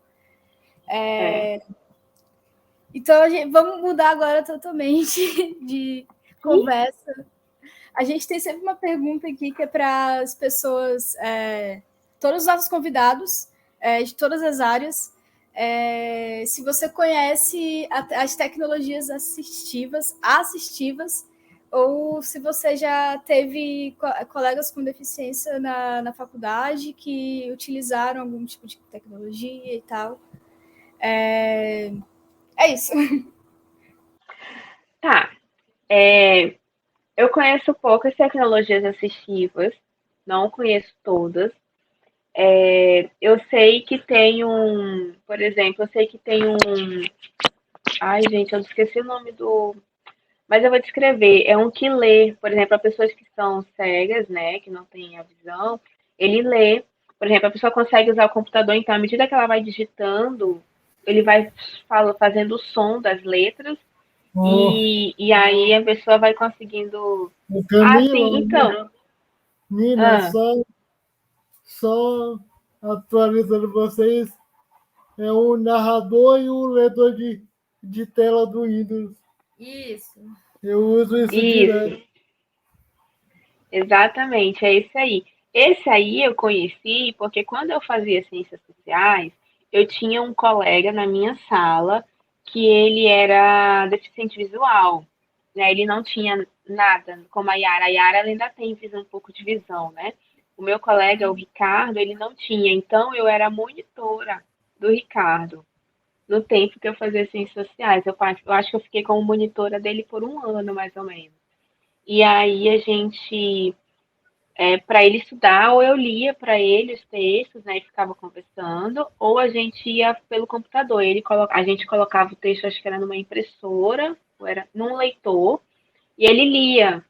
Então vamos mudar agora totalmente de conversa. A gente tem sempre uma pergunta aqui que é para as pessoas, todos os nossos convidados, de todas as áreas, se você conhece as tecnologias assistivas, ou se você já teve colegas com deficiência na faculdade que utilizaram algum tipo de tecnologia e tal. É isso. Tá. Eu conheço poucas tecnologias assistivas, não conheço todas. Eu sei que tem por exemplo, eu sei que tem ai, gente, eu esqueci o nome mas eu vou descrever. É um que lê, por exemplo, para pessoas que são cegas, né, que não têm a visão, ele lê. Por exemplo, a pessoa consegue usar o computador, então, à medida que ela vai digitando, ele vai fazendo o som das letras e aí a pessoa vai conseguindo. O Ah, Camila, sim, então. Nina, Ah, só atualizando vocês, é o narrador e o leitor de tela do Windows. Isso. Eu uso isso direto. isso, exatamente, é esse aí. Esse aí eu conheci porque quando eu fazia ciências sociais, eu tinha um colega na minha sala que ele era deficiente visual, né? Ele não tinha nada, como a Yara. A Yara ela ainda tem um pouco de visão, né? O meu colega, o Ricardo, ele não tinha, então eu era monitora do Ricardo no tempo que eu fazia ciências sociais. Eu acho que eu fiquei como monitora dele por um ano, mais ou menos. E aí a gente, para ele estudar, ou eu lia para ele os textos, né, e ficava conversando, ou a gente ia pelo computador. A gente colocava o texto, acho que era numa impressora, ou era num leitor, e ele lia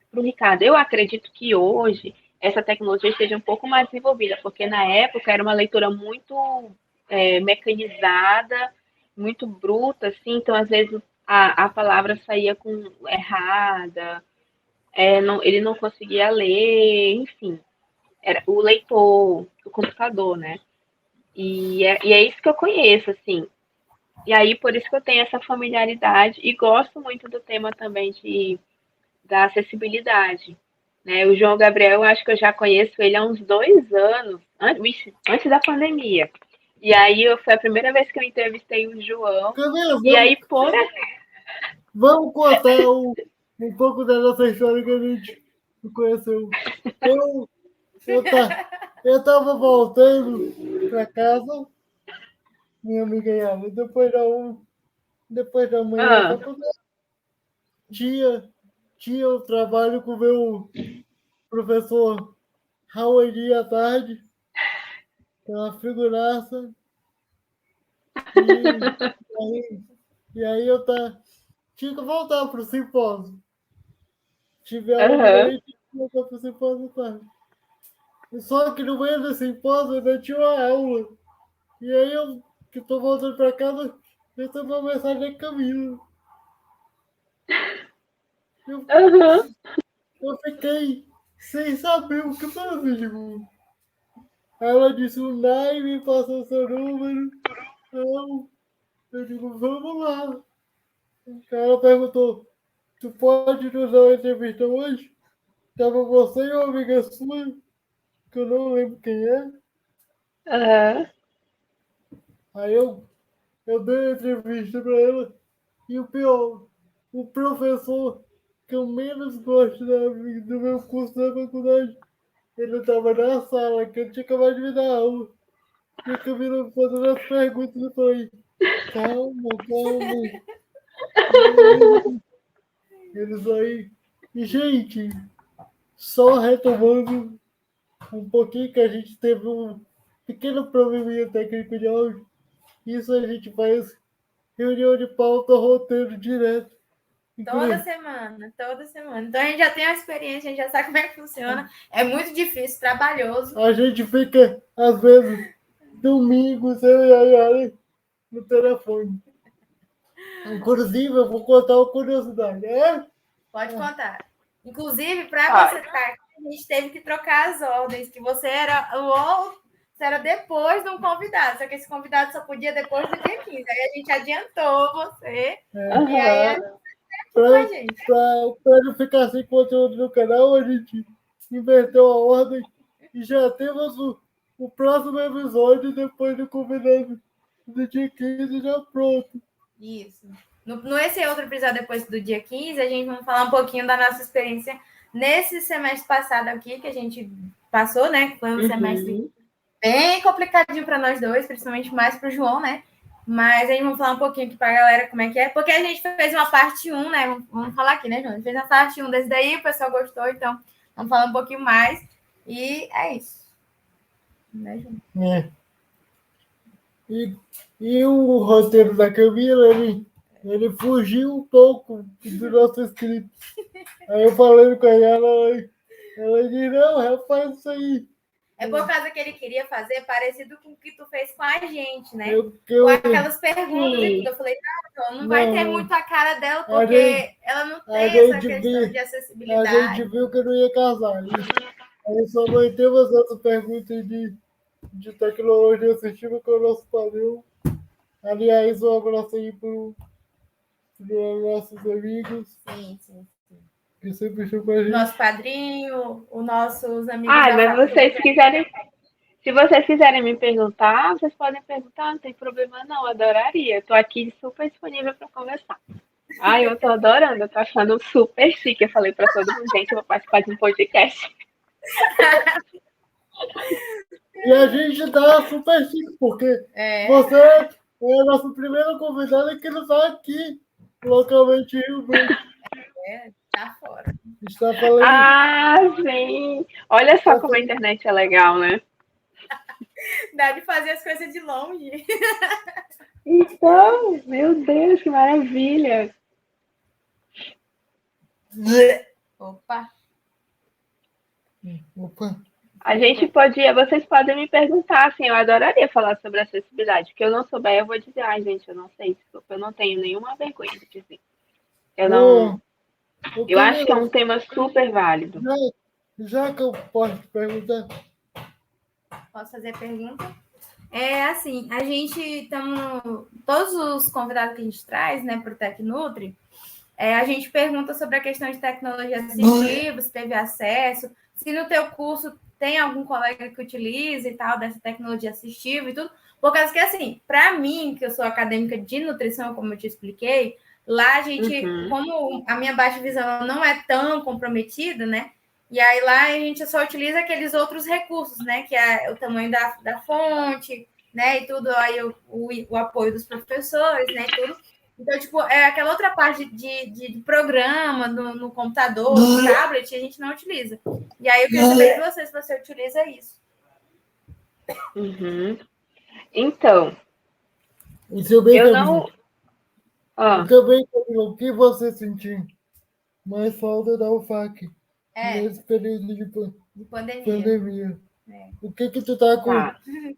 para o Ricardo. Eu acredito que hoje essa tecnologia esteja um pouco mais desenvolvida, porque na época era uma leitura muito mecanizada, muito bruta, assim, então às vezes a palavra saía com errada, ele não conseguia ler, enfim, era o leitor, o computador, né? E é isso que eu conheço, assim. E aí, por isso que eu tenho essa familiaridade e gosto muito do tema também da acessibilidade. Né? O João Gabriel, eu acho que eu já conheço ele há uns 2 anos, antes da pandemia. E aí foi a primeira vez que eu entrevistei o João. Camila, E aí, vamos contar um pouco da nossa história que a gente conheceu. Eu, eu tava voltando para casa, minha amiga Yara, depois da manhã da faculdade, tinha o trabalho com o meu professor Raoni à tarde, que é uma figuraça, e aí, tinha que voltar para o simpósio. Tive aula de manhã e tinha que voltar para o simpósio à tarde. Só que no meio desse simpósio ainda tinha uma aula. E aí eu, que estou voltando para casa, recebi uma mensagem da Camila. Eu, eu fiquei sem saber o que fazer. Ela disse o Nai, me passou seu número. Eu digo, vamos lá. Ela perguntou, tu pode nos dar uma entrevista hoje? Tava você e uma amiga sua, que eu não lembro quem é. Aí eu dei a entrevista para ela. E o pior, o professor que eu menos gosto do meu curso da faculdade, ele estava na sala, que ele tinha acabado de me dar aula. E a Camila fazendo as perguntas, eu falei, calma, calma. Eles aí. E, gente, só retomando um pouquinho que a gente teve um pequeno probleminha técnico de áudio. Isso a gente faz reunião de pauta, roteiro direto. Toda semana, toda semana. Então a gente já tem a experiência, a gente já sabe como é que funciona. É muito difícil, trabalhoso. A gente fica, às vezes, domingos, eu e a Yara no telefone. Inclusive, eu vou contar uma curiosidade. Pode contar. Inclusive, para Pode. você estar aqui, a gente teve que trocar as ordens, que você era depois de um convidado, só que esse convidado só podia depois do dia 15. Aí a gente adiantou você. Aham. E aí Para não ficar sem conteúdo no canal, a gente inverteu a ordem e já temos o próximo episódio depois do convidado do dia 15 já pronto. Isso. Nesse outro episódio, depois do dia 15, a gente vai falar um pouquinho da nossa experiência nesse semestre passado aqui, que a gente passou, né? Que foi um semestre bem complicadinho para nós dois, principalmente mais para o João, né? Mas a gente vai falar um pouquinho aqui para a galera como é que é, porque a gente fez uma parte 1, né? Vamos falar aqui, né, João? A gente fez uma parte 1 desse daí, o pessoal gostou, então vamos falar um pouquinho mais. E é isso. Né, João? É. E o roteiro da Camila, ele fugiu um pouco do nosso script. Aí eu falando com ela disse, não, rapaz, isso aí. É por causa que ele queria fazer parecido com o que tu fez com a gente, né? Eu, Com aquelas perguntas e tudo. Eu falei, não vai ter muito a cara dela, porque ela não tem essa questão de acessibilidade. A gente viu que eu não ia casar. Aí só mantemos essas perguntas de tecnologia assistiva com o nosso padrão. Aliás, um abraço aí para os nossos amigos. Sim. Que sempre estão com a gente. Nosso padrinho, os nossos amigos. Mas se vocês quiserem me perguntar, vocês podem perguntar, não tem problema não, adoraria. Estou aqui super disponível para conversar. Eu estou adorando, eu tô achando super chique. Eu falei para todo mundo, gente, eu vou participar de um podcast. E a gente tá super chique, porque você é a nossa primeira convidada que não está aqui, localmente em Rio Grande. Tá fora. Está falando. Sim. Olha só como a internet é legal, né? Dá de fazer as coisas de longe. Então, meu Deus, que maravilha. Opa. A gente vocês podem me perguntar, assim, eu adoraria falar sobre acessibilidade, porque eu não souber, eu vou dizer, gente, eu não sei, desculpa, eu não tenho nenhuma vergonha de dizer. Eu acho que é um tema super válido. Já que eu posso te perguntar. Posso fazer a pergunta? Assim, a gente estamos. Todos os convidados que a gente traz, né, para o Tecnutri, a gente pergunta sobre a questão de tecnologia assistiva, se teve acesso, se no teu curso tem algum colega que utiliza e tal, dessa tecnologia assistiva e tudo. Por causa que, assim, para mim, que eu sou acadêmica de nutrição, como eu te expliquei, lá a gente, como a minha baixa visão não é tão comprometida, né? E aí lá a gente só utiliza aqueles outros recursos, né? Que é o tamanho da fonte, né? E tudo, aí o apoio dos professores, né? E tudo. Então, tipo, aquela outra parte de programa no computador, no tablet, a gente não utiliza. E aí eu queria saber de você se você utiliza isso. Então, eu não... Também, o que você sentiu mais falta da UFAC nesse período de pandemia? O que tu tá com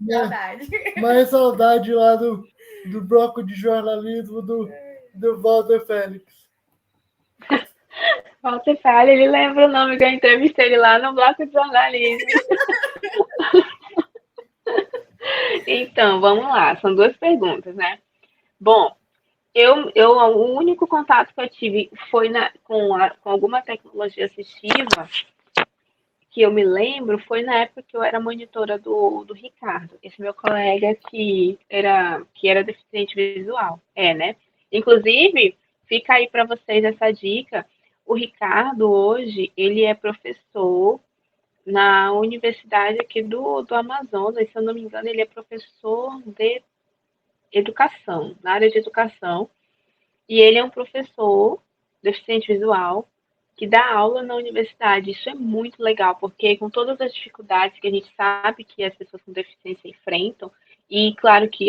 saudade? Mais saudade lá do bloco de jornalismo do Walter Félix. Walter Félix, ele lembra o nome que eu entrevistei ele lá no bloco de jornalismo. Então, vamos lá, são duas perguntas, né? Bom, o único contato que eu tive foi com alguma tecnologia assistiva, que eu me lembro, foi na época que eu era monitora do Ricardo, esse meu colega que era deficiente visual, né? Inclusive, fica aí para vocês essa dica, o Ricardo hoje, ele é professor na universidade aqui do Amazonas, se eu não me engano, ele é professor de educação, na área de educação, e ele é um professor deficiente visual que dá aula na universidade. Isso é muito legal, porque com todas as dificuldades que a gente sabe que as pessoas com deficiência enfrentam, e claro que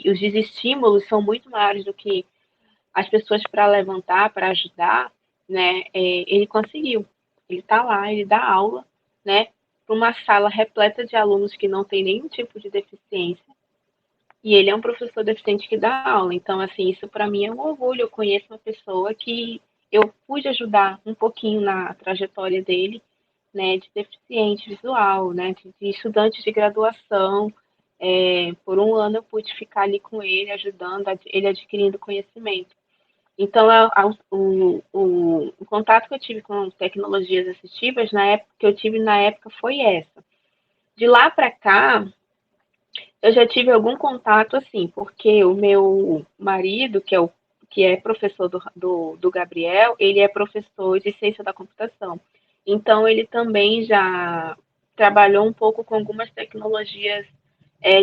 os desestímulos são muito maiores do que as pessoas para levantar, para ajudar, né, ele conseguiu. Ele está lá, ele dá aula, né, para uma sala repleta de alunos que não tem nenhum tipo de deficiência, e ele é um professor deficiente que dá aula. Então, assim, isso para mim é um orgulho. Eu conheço uma pessoa que eu pude ajudar um pouquinho na trajetória dele, né, de deficiente visual, né, de estudante de graduação. Por um ano eu pude ficar ali com ele, ajudando, ele adquirindo conhecimento. Então, o contato que eu tive com tecnologias assistivas na época que eu tive na época foi essa. De lá para cá, eu já tive algum contato assim, porque o meu marido, que é professor do Gabriel, ele é professor de ciência da computação. Então, ele também já trabalhou um pouco com algumas tecnologias,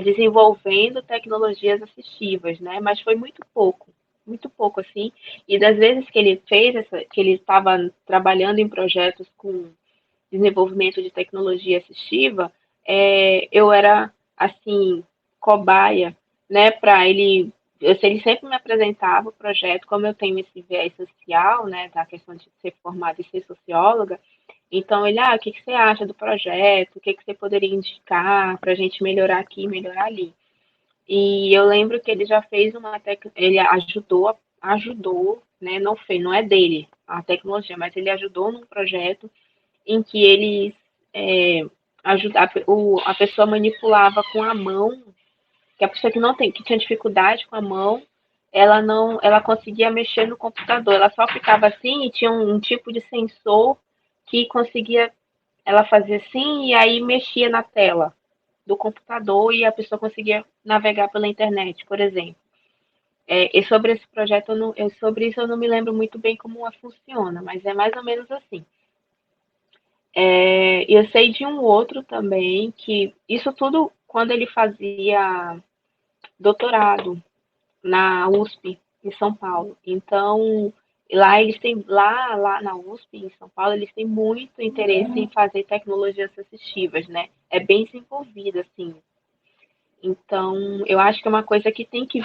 desenvolvendo tecnologias assistivas, né? Mas foi muito pouco assim. E das vezes que ele que ele estava trabalhando em projetos com desenvolvimento de tecnologia assistiva, eu era assim cobaia, né, para ele. Ele sempre me apresentava o projeto, como eu tenho esse viés social, né, da questão de ser formada e ser socióloga, então ele, o que, que você acha do projeto, o que, que você poderia indicar para a gente melhorar aqui, melhorar ali. E eu lembro que ele já fez ele ajudou, né, não é dele a tecnologia, mas ele ajudou num projeto em que eles a pessoa manipulava com a mão, que a pessoa que tinha dificuldade com a mão, ela conseguia mexer no computador, ela só ficava assim e tinha um tipo de sensor que conseguia, ela fazia assim e aí mexia na tela do computador e a pessoa conseguia navegar pela internet, por exemplo. E sobre esse projeto, sobre isso eu não me lembro muito bem como funciona, mas é mais ou menos assim. Eu sei de um outro também, que isso tudo quando ele fazia doutorado na USP, em São Paulo. Então, lá na USP, em São Paulo, eles têm muito interesse em fazer tecnologias assistivas, né? É bem desenvolvida, assim. Então, eu acho que é uma coisa que tem que.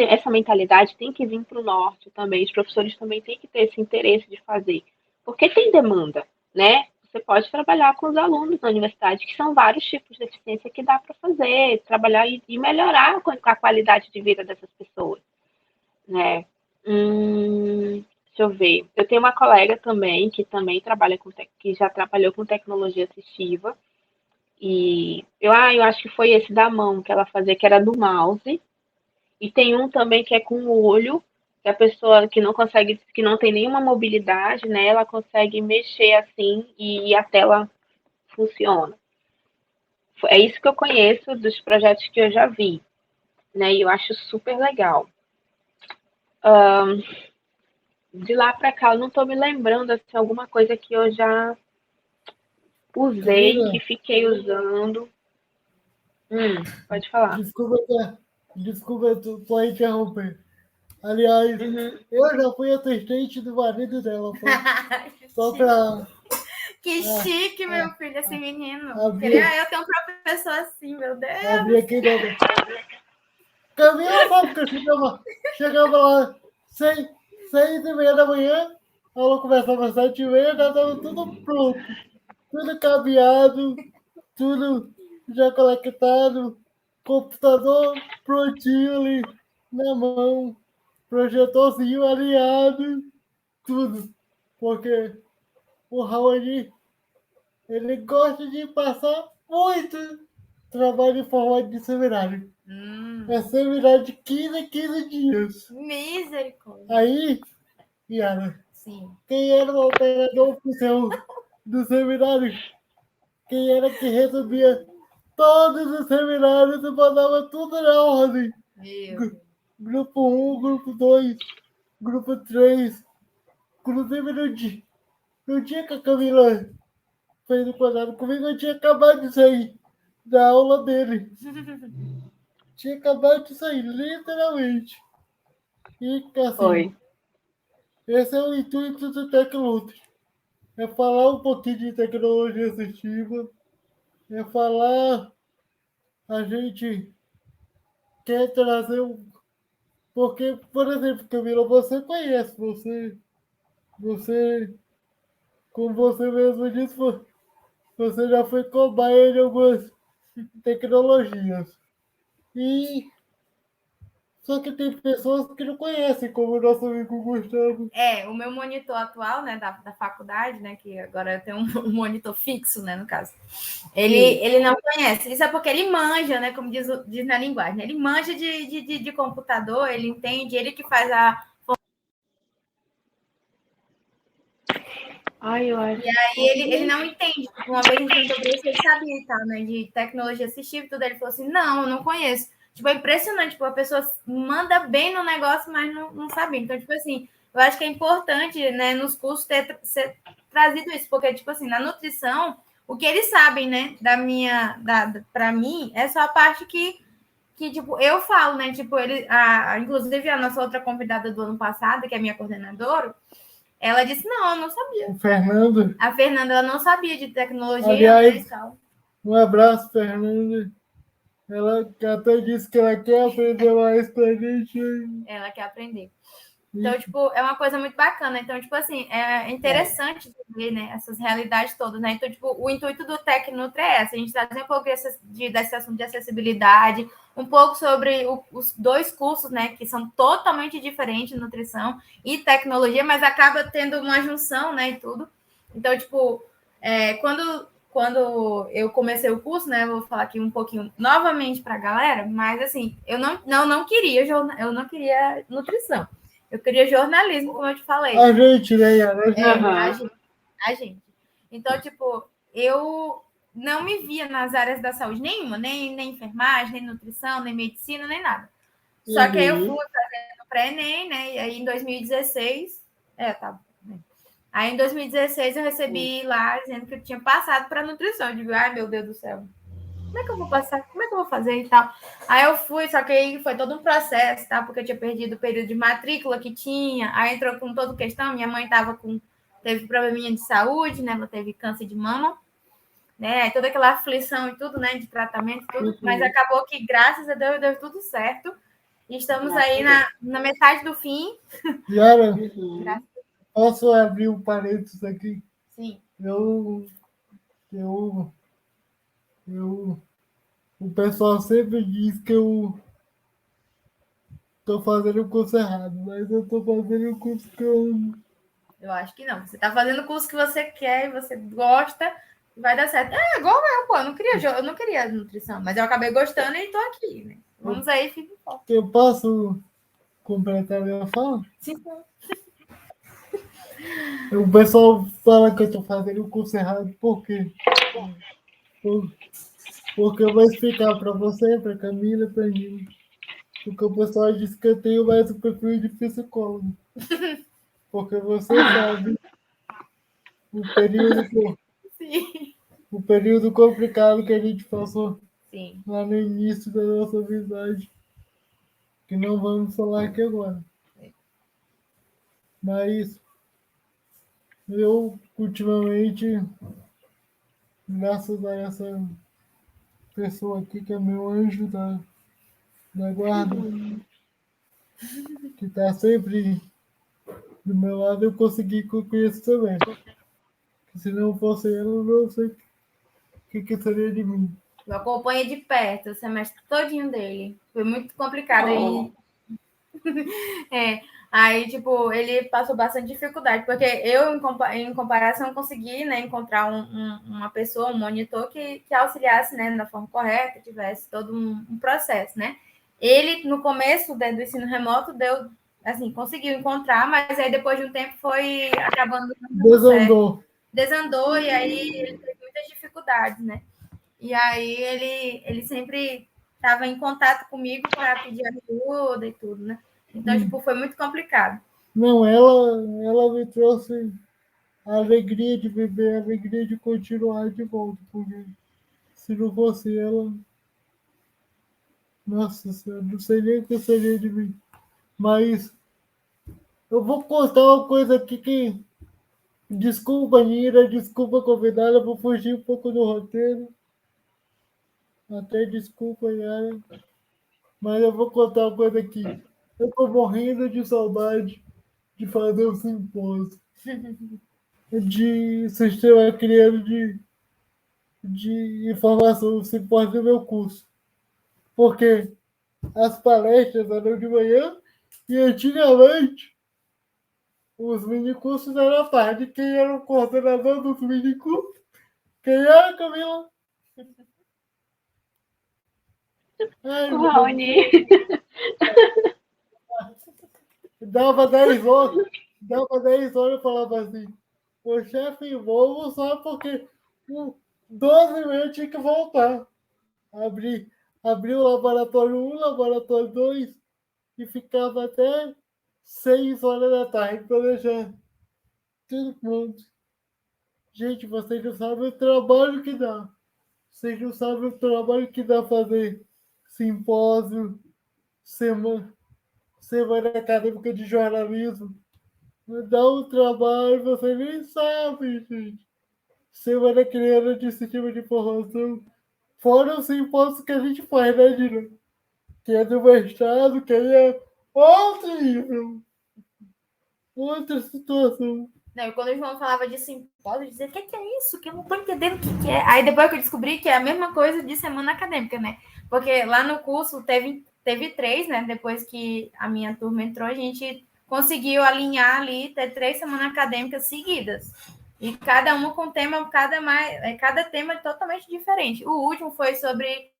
Essa mentalidade tem que vir para o norte também. Os professores também têm que ter esse interesse de fazer. Porque tem demanda, né? Você pode trabalhar com os alunos na universidade, que são vários tipos de deficiência que dá para fazer, trabalhar e melhorar a qualidade de vida dessas pessoas, né? Deixa eu ver. Eu tenho uma colega também que também trabalha que já trabalhou com tecnologia assistiva. E eu acho que foi esse da mão que ela fazia, que era do mouse. E tem um também que é com o olho, que a pessoa que não consegue, que não tem nenhuma mobilidade, né? Ela consegue mexer assim e a tela funciona. É isso que eu conheço dos projetos que eu já vi, né? E eu acho super legal. De lá para cá, eu não estou me lembrando assim, alguma coisa que eu já usei, Camila, que fiquei usando. Pode falar. desculpa só interromper. Aliás, Uhum. eu já fui assistente do marido dela, só para Que chique, meu filho, esse menino. abrir, Queria eu ter um professor assim, meu abrir Deus. aqui dentro. Camila sabe que eu chegava lá 6h30 da manhã, a aula começava às 7h30, já estava tudo pronto, tudo cabeado, tudo já conectado, computador prontinho ali na mão, projetorzinho alinhado, tudo. Porque o Raoni, ele gosta de passar muito trabalho em formato de seminário. É seminário de 15 em 15 dias. Misericórdia. Aí, Yara, Sim. quem era o operador oficial do seminário? Quem era que recebia todos os seminários e mandava tudo na ordem? Grupo 1, grupo 2, grupo 3. Inclusive no dia que a Camila fez o quadrado comigo, eu tinha acabado de sair da aula dele. Tinha acabado de sair, literalmente. E assim, Foi. esse é o intuito do Tecnutri. É falar um pouquinho de tecnologia assistiva, é falar, a gente quer trazer um Porque, por exemplo, Camila, você conhece, você, como você mesmo disse, você já foi cobaia de algumas tecnologias. E só que tem pessoas que não conhecem, como o nosso amigo Gustavo. O meu monitor atual, né, da faculdade, né, que agora eu tenho um monitor fixo, né, no caso, ele não conhece. Isso é porque ele manja, né, como diz na linguagem, né? Ele manja de computador, ele entende, ele que faz a... Ai, eu acho. E aí ele não entende. Uma vez a gente perguntou para ele se ele sabia e tal, né, de tecnologia assistiva e tudo, ele falou assim, não, eu não conheço. Tipo, é impressionante, tipo, a pessoa manda bem no negócio, mas não sabe. Então, tipo assim, eu acho que é importante, né, nos cursos ser trazido isso, porque, tipo assim, na nutrição, o que eles sabem, né, para mim, é só a parte que tipo, eu falo, né, tipo, inclusive a nossa outra convidada do ano passado, que é a minha coordenadora, ela disse, não, eu não sabia. O Fernando. A Fernanda, ela não sabia de tecnologia, Aliás, né, e tal. Um abraço, Fernanda. Ela até disse que ela quer aprender mais com a gente. Ela quer aprender. Então, tipo, é uma coisa muito bacana. Então, tipo assim, é interessante ver, né, essas realidades todas, né? Então, tipo, o intuito do Tecnutri é essa, a gente trazer um pouco desse assunto de acessibilidade, um pouco sobre os dois cursos, né, que são totalmente diferentes, nutrição e tecnologia, mas acaba tendo uma junção, né, e tudo. Então, tipo, quando eu comecei o curso, né, eu vou falar aqui um pouquinho novamente para a galera, mas assim, eu não queria nutrição. Eu queria jornalismo, como eu te falei. A gente, né, Yara? A gente. Então, tipo, eu não me via nas áreas da saúde nenhuma, nem enfermagem, nem nutrição, nem medicina, nem nada. Só que aí eu fui fazendo pré-ENEM, né? E aí em 2016, tá. Aí em 2016 eu recebi lá dizendo que eu tinha passado para nutrição. Eu digo, ai meu Deus do céu, como é que eu vou passar? Como é que eu vou fazer e tal? Aí eu fui, só que aí foi todo um processo, tá? Porque eu tinha perdido o período de matrícula que tinha, aí entrou com toda questão, minha mãe teve probleminha de saúde, né? Ela teve câncer de mama, né? Aí toda aquela aflição e tudo, né? De tratamento e tudo, mas acabou que, graças a Deus, deu tudo certo. E estamos aí na metade do fim. Yara, posso abrir um parênteses aqui? Sim. O pessoal sempre diz que eu estou fazendo o curso errado, mas eu estou fazendo o curso que eu acho que não. Você está fazendo o curso que você quer e você gosta, vai dar certo. É igual eu, pô. Eu não queria nutrição, mas eu acabei gostando e estou aqui, né? Vamos aí, fique forte. Eu posso completar a minha fala? Sim. O pessoal fala que eu estou fazendo o curso errado, por quê? Porque eu vou explicar para você, para Camila, para mim. Porque o pessoal diz que eu tenho mais um perfil de psicólogo. Porque você sabe o período complicado que a gente passou lá no início da nossa amizade. Que não vamos falar aqui agora. Mas eu, ultimamente, graças a essa pessoa aqui, que é meu anjo da guarda, que está sempre do meu lado, eu consegui concluir isso também. Se não fosse ela, eu não sei o que seria de mim. Eu acompanhei de perto o semestre todinho dele. Foi muito complicado. Aí, tipo, ele passou bastante dificuldade, porque eu, em comparação, consegui, né, encontrar uma pessoa, um monitor que auxiliasse, né, da forma correta, tivesse todo um processo, né? Ele, no começo do ensino remoto, conseguiu encontrar, mas aí depois de um tempo foi acabando... Desandou, e aí ele teve muitas dificuldades, né? E aí ele sempre estava em contato comigo para pedir ajuda e tudo, né? Então, tipo, foi muito complicado. Não, ela me trouxe a alegria de viver, a alegria de continuar de volta, porque se não fosse ela, nossa senhora, não sei nem o que seria de mim. Mas eu vou contar uma coisa aqui que, desculpa, Nira, desculpa, convidada, eu vou fugir um pouco do roteiro. Até desculpa, Yara, mas eu vou contar uma coisa aqui. Eu tô morrendo de saudade de fazer o simpósio de sistema criado de informação, o simpósio do meu curso. Porque as palestras eram de manhã e antigamente os minicursos eram à tarde. Quem era o coordenador dos minicursos? Quem era, Camila? Ai, O meu Raoni. Dava 10 horas, eu falava assim, o chefe, vou almoçar porque 12 eu tinha que voltar. Abri, abri o laboratório 1, laboratório 2 e ficava até 6 horas da tarde para deixar tudo pronto. Gente, vocês não sabem o trabalho que dá. Vocês não sabem o trabalho que dá fazer simpósio, semana acadêmica de jornalismo. Dá um trabalho, você nem sabe, gente. Semana criando de sistema de informação. Fora os simpósios que a gente faz, né, Dina? Que é do mestrado, que aí é outro nível. Outra situação. Não, e quando o João falava de simpósio, eu dizia, o que é isso? Que eu não tô entendendo o que é. Aí depois que eu descobri que é a mesma coisa de semana acadêmica, né? Porque lá no curso teve 3, né? Depois que a minha turma entrou, a gente conseguiu alinhar ali, ter 3 semanas acadêmicas seguidas. E cada uma com tema, cada tema é totalmente diferente. O último foi sobre.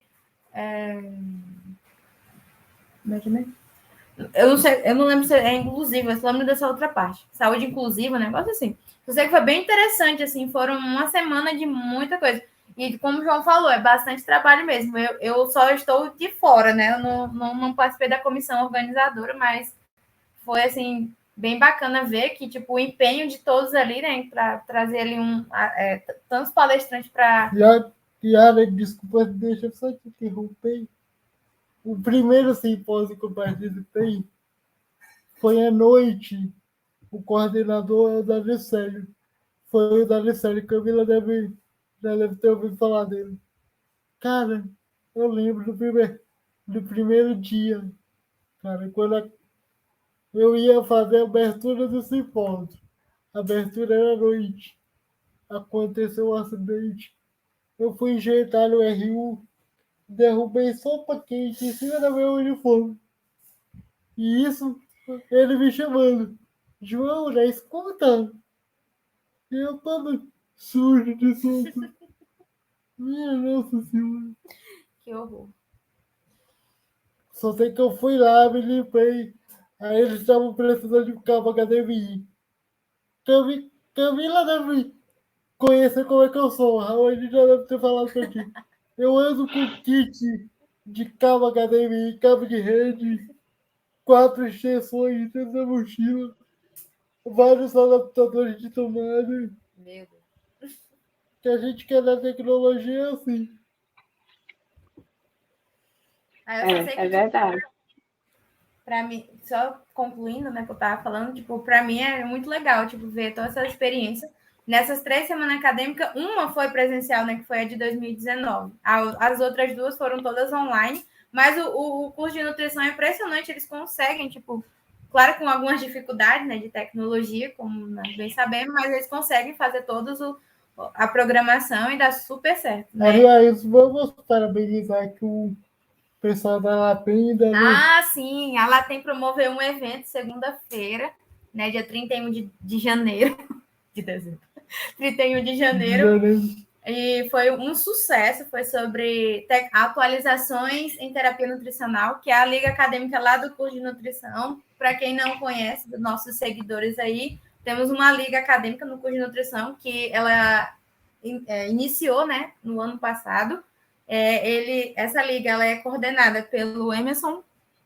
Eu não sei, eu não lembro se é inclusiva, eu só lembro dessa outra parte. Saúde inclusiva, um negócio assim. Eu sei que foi bem interessante, assim, foram uma semana de muita coisa. E como o João falou, é bastante trabalho mesmo. Eu só estou de fora, né? Eu não participei da comissão organizadora, mas foi, assim, bem bacana ver que, tipo, o empenho de todos ali, né, para trazer ali tantos palestrantes para... Yara, desculpa, deixa eu só te interromper. O primeiro simpósio que eu participei foi à noite. O coordenador é o Dalicélio. Foi o Dalicélio. Camila deve ter ouvido falar dele. Cara, eu lembro do primeiro dia, cara, quando eu ia fazer a abertura do simpósio. A abertura era à noite. Aconteceu um acidente. Eu fui enjeitar no RU, derrubei sopa quente em cima do meu uniforme. E isso, ele me chamando. João, já escuta? E eu todo sujo de sopa. Minha Nossa Senhora. Que horror. Só sei que eu fui lá, me limpei. Aí eles estavam precisando de um cabo HDMI. Camila deve conhecer como é que eu sou. A gente já deve ter falado pra ti. Eu ando com kit de cabo HDMI, cabo de rede, 4 extensões dentro da mochila, vários adaptadores de tomada. Meu Deus. Que a gente quer da tecnologia é assim. Aí eu só sei que, É verdade. para mim, só concluindo, né, que eu tava falando, tipo, para mim é muito legal, tipo, ver toda essa experiência. Nessas 3 semanas acadêmicas, uma foi presencial, né, que foi a de 2019. As outras 2 foram todas online, mas o curso de nutrição é impressionante, eles conseguem, tipo, claro, com algumas dificuldades, né, de tecnologia, como nós bem sabemos, mas eles conseguem fazer todos a programação e dá super certo, né? Aliás, vamos parabenizar aqui o pessoal da Lapem. Sim, a Latem promoveu um evento segunda-feira, né, dia 31 de janeiro, de dezembro, 31 de janeiro, e foi um sucesso, foi sobre atualizações em terapia nutricional, que é a liga acadêmica lá do curso de nutrição. Para quem não conhece, dos nossos seguidores aí, temos uma liga acadêmica no curso de nutrição que ela iniciou, né, no ano passado. Essa liga ela é coordenada pelo Emerson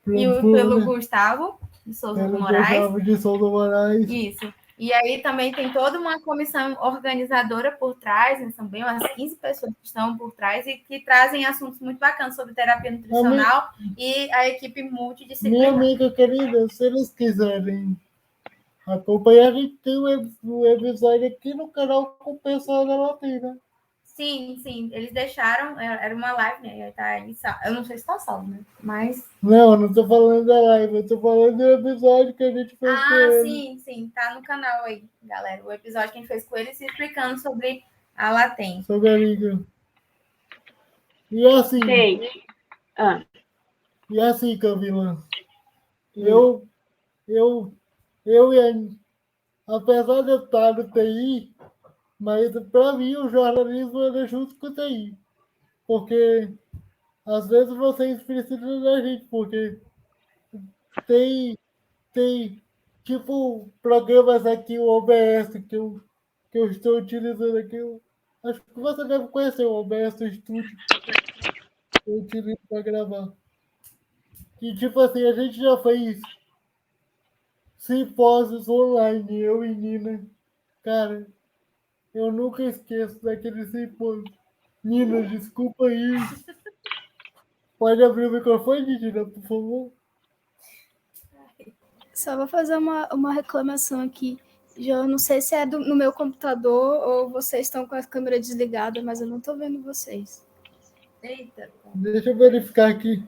e pelo Gustavo de Souza Moraes. Isso. E aí também tem toda uma comissão organizadora por trás, né? São bem umas 15 pessoas que estão por trás e que trazem assuntos muito bacanas sobre terapia nutricional e a equipe multidisciplinar. Minha amiga querida, se eles quiserem acompanhar, a gente tem um episódio aqui no canal com o pessoal da Latina. Sim, eles deixaram, era uma live, né? Tá aí, eu não sei se tá salvo, né? Mas. Não tô falando da live, eu tô falando do episódio que a gente fez com ele. Sim, tá no canal aí, galera. O episódio que a gente fez com ele se explicando sobre a Latem. Sobre a liga. E assim, Gente, Camila, eu e apesar de eu estar no TI, mas para mim o jornalismo anda junto com o TI. Porque às vezes vocês precisam da gente, porque tem tipo programas aqui, o OBS, que eu estou utilizando aqui. Acho que você deve conhecer o OBS Studio que eu utilizo para gravar. E tipo assim, a gente já fez simpósios online, eu e Nina. Cara, eu nunca esqueço daquele simpósio. Nina, desculpa aí. Pode abrir o microfone, Nina, por favor? Só vou fazer uma reclamação aqui. Eu não sei se é no meu computador ou vocês estão com a câmera desligada, mas eu não estou vendo vocês. Eita. Deixa eu verificar aqui.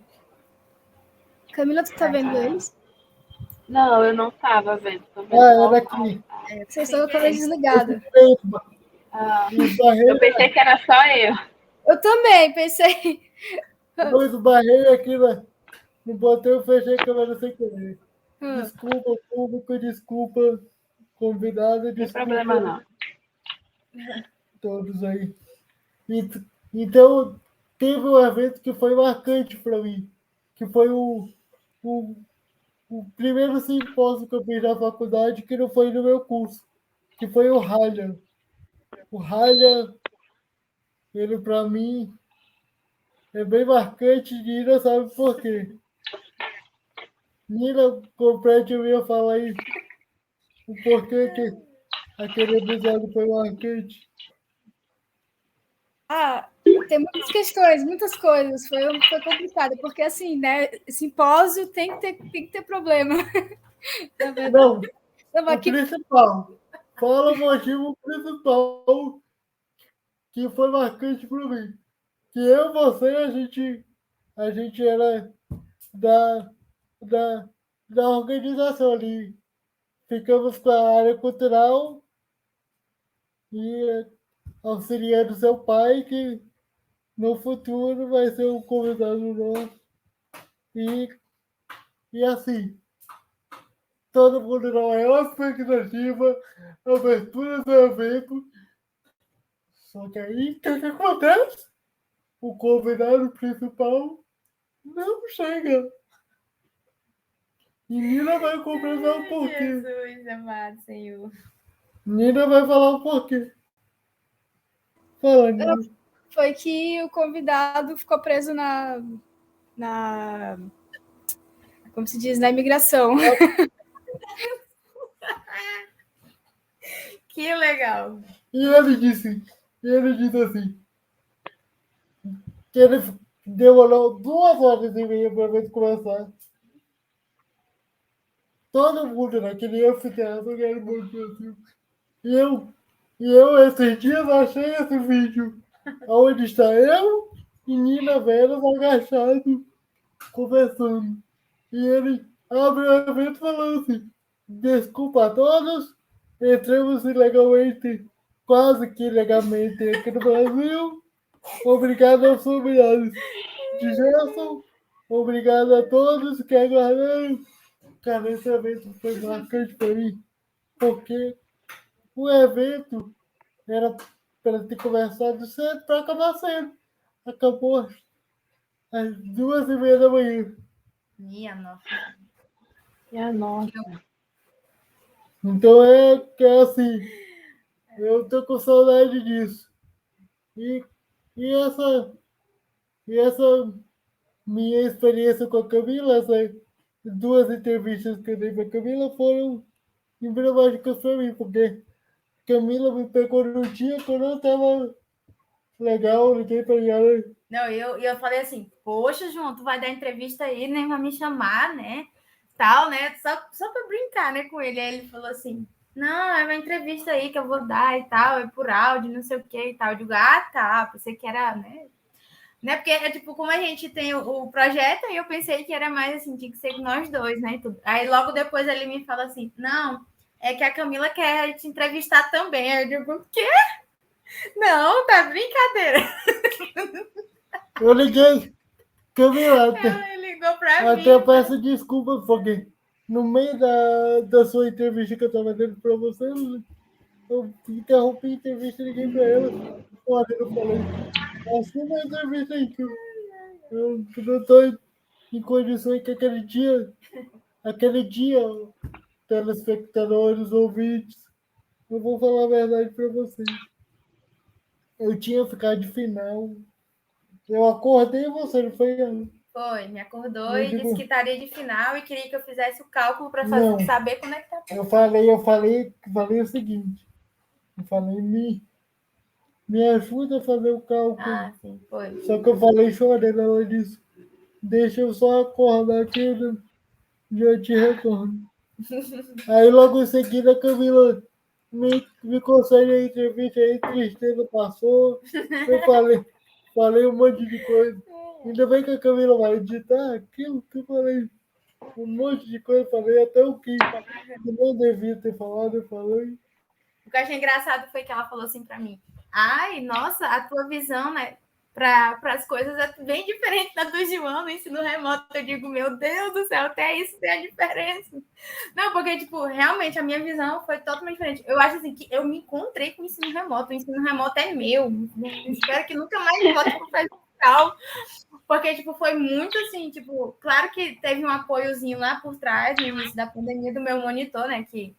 Camila, tu tá vendo eles? não, eu não estava vendo. Era aqui. Vocês estão com a câmera desligada. Eu pensei que era só eu. Eu também, pensei. Depois barrei aqui no botão, fechei a câmera sem querer. Desculpa, público, desculpa, convidada, Não tem desculpa. problema, não. Todos aí. Então, teve um evento que foi marcante para mim, que foi o primeiro simpósio que eu fiz na faculdade, que não foi no meu curso, que foi o Ralha. O Ralha, ele para mim é bem marcante, Nina sabe por quê. Nina, complete eu ia falar isso. O porquê que aquele episódio foi marcante. Tem muitas questões, muitas coisas. Foi complicado, porque assim, né? Simpósio tem que ter problema. Não, aqui... o principal. Fala o motivo principal que foi marcante para mim. Que eu e você, a gente era da, da organização ali. Ficamos com a área cultural e auxiliando seu pai, que no futuro vai ser um convidado nosso. E assim, todo mundo na maior expectativa, abertura do evento. Só que aí, o que acontece? O convidado principal não chega. E Nina vai completar o porquê. Jesus amado, Senhor. Nina vai falar o porquê. Fala, Nina. Foi que o convidado ficou preso na como se diz, na imigração. Que legal. E ele disse assim, que ele demorou 2 horas e meia para ver começar. Todo mundo naquele anfiteatro era muito Brasil. E eu, esses dias, achei esse vídeo onde está eu e Nina Veras agachados, conversando. E ele abre o evento falando assim, desculpa a todos, entramos ilegalmente, quase que ilegalmente aqui no Brasil. Obrigado aos familiares de Gerson. Obrigado a todos que aguardaram. Cara, esse evento foi marcante para mim, porque o evento era para ter começado cedo para acabar cedo. Acabou às 2h30 da manhã. Minha nossa. Minha nossa. Então é assim, eu tô com saudade disso. E essa minha experiência com a Camila, essas 2 entrevistas que eu dei para a Camila foram emblemáticas para mim, porque Camila me pegou no dia que eu não estava legal, liguei para ela. Não, eu falei assim, poxa, João, tu vai dar entrevista aí, nem vai me chamar, né? Tal, né? Só para brincar, né, com ele. Aí ele falou assim, não, é uma entrevista aí que eu vou dar e tal, é por áudio, não sei o que e tal. Eu digo, tá, pensei que era, né? Porque é tipo, como a gente tem o projeto, eu pensei que era mais assim, tinha que ser nós dois, né? E tudo. Aí logo depois ele me fala assim, não, é que a Camila quer te entrevistar também. Aí eu digo, o quê? Não, tá brincadeira. Eu liguei, Camila, Ele ligou pra até mim. peço desculpa, porque no meio da sua entrevista que eu estava dando para você, eu interrompi a entrevista e liguei para ela. Olha, eu falei, assuma a entrevista aí, que eu não estou em condições que aquele dia, telespectadores, ouvintes, eu vou falar a verdade para vocês. Eu tinha ficado de final. Eu acordei você, não foi? Foi, me acordou Eu e disse digo, que estaria de final e queria que eu fizesse o cálculo para não, saber como é que tá. eu falei o seguinte, eu falei, me ajuda a fazer o cálculo. Sim, foi. Só que eu falei chorando, ela disse, deixa eu só acordar aqui, já te retorno. Aí logo em seguida a Camila me consegue a entrevista, aí tristeza passou, eu falei um monte de coisa. Ainda bem que a Camila vai editar aquilo que eu falei, um monte de coisa, falei até o que eu não devia ter falado, eu falei. O que eu achei engraçado foi que ela falou assim para mim, ai, nossa, a tua visão, né, para as coisas é bem diferente da do João no ensino remoto. Eu digo, meu Deus do céu, até isso tem a diferença. Não, porque, tipo, realmente a minha visão foi totalmente diferente. Eu acho assim que eu me encontrei com o ensino remoto. O ensino remoto é meu. Eu espero que nunca mais volte para o presencial. Porque, tipo, foi muito assim, tipo, claro que teve um apoiozinho lá por trás, no início da pandemia, do meu monitor, né? Que,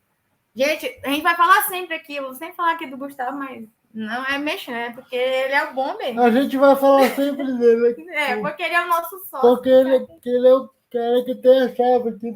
gente, a gente vai falar sempre aqui, eu vou sempre falar aqui do Gustavo, mas não é mexer, né? Porque ele é o bom mesmo. A gente vai falar sempre dele. Porque ele é o nosso sócio. Porque ele é o cara que tem a chave aqui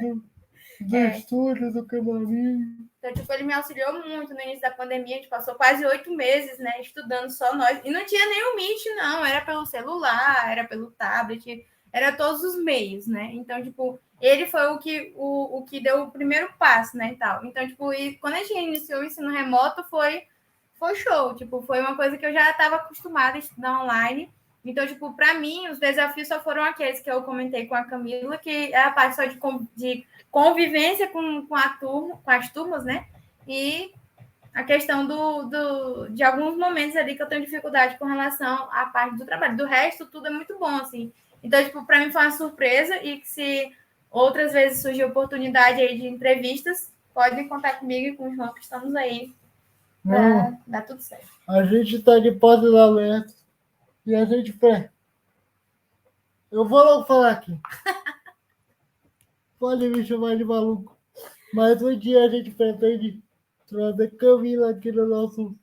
do estúdio, do camarim. Então, tipo, ele me auxiliou muito no início da pandemia. A gente passou quase 8 meses, né, estudando só nós. E não tinha nem o Meet, não. Era pelo celular, era pelo tablet, era todos os meios, né? Então, tipo, ele foi o que deu o primeiro passo, né, e tal. Então, tipo, e quando a gente iniciou o ensino remoto, foi show. Tipo, foi uma coisa que eu já estava acostumada a estudar online. Então, tipo, para mim, os desafios só foram aqueles que eu comentei com a Camila, que é a parte só de convivência com as turmas, né? E a questão de alguns momentos ali que eu tenho dificuldade com relação à parte do trabalho. Do resto, tudo é muito bom, assim. Então, tipo, para mim foi uma surpresa e que se outras vezes surgir oportunidade aí de entrevistas, podem contar comigo e com o João, que estamos aí para dar tudo certo. A gente está de portas abertas e a gente quer. Eu vou logo falar aqui. Pode me chamar de maluco. Mas um dia a gente pretende trazer Camila aqui no nosso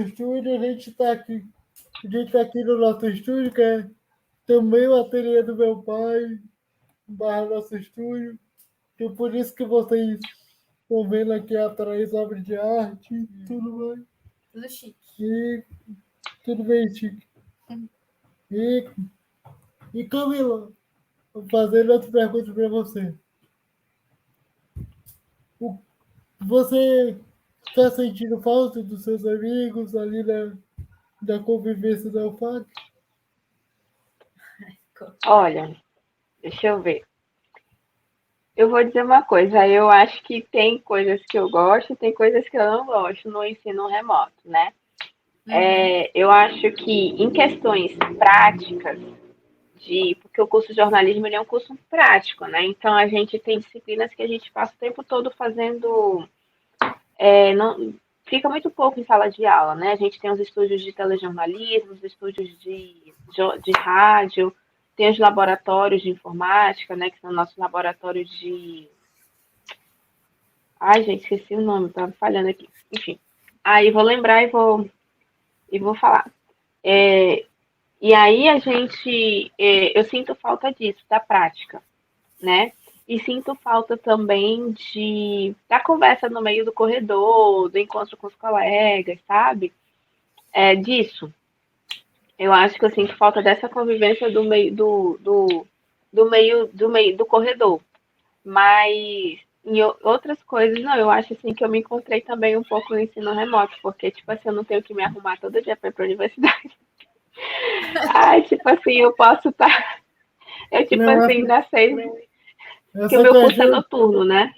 estúdio. A gente está aqui. A gente está aqui no nosso estúdio, que é também o ateliê do meu pai, barra nosso estúdio. E por isso que vocês estão vendo aqui atrás obras de arte, tudo mais. Tudo chique. E tudo bem, chique. E Camila, vou fazer outra pergunta para você. Você está sentindo falta dos seus amigos ali da convivência da UFAC? Olha, deixa eu ver. Eu vou dizer uma coisa, eu acho que tem coisas que eu gosto e tem coisas que eu não gosto no ensino remoto, né? Eu acho que em questões práticas, porque o curso de jornalismo ele é um curso prático, né? Então a gente tem disciplinas que a gente passa o tempo todo fazendo. Não, fica muito pouco em sala de aula, né? A gente tem os estúdios de telejornalismo, os estúdios de rádio, tem os laboratórios de informática, né? Que são nossos laboratórios de. Ai, gente, esqueci o nome, tá falhando aqui. Enfim. Aí vou lembrar e vou falar. E aí eu sinto falta disso, da prática, né? E sinto falta também da conversa no meio do corredor, do encontro com os colegas, sabe? Disso. Eu acho que eu sinto falta dessa convivência do meio do corredor. Mas em outras coisas, não, eu acho assim que eu me encontrei também um pouco no ensino remoto, porque, tipo assim, eu não tenho que me arrumar todo dia para ir pra universidade. Ai, tipo assim, eu posso estar. Eu, tipo Não, assim, das 6, que o essa meu curso é questão. noturno, né?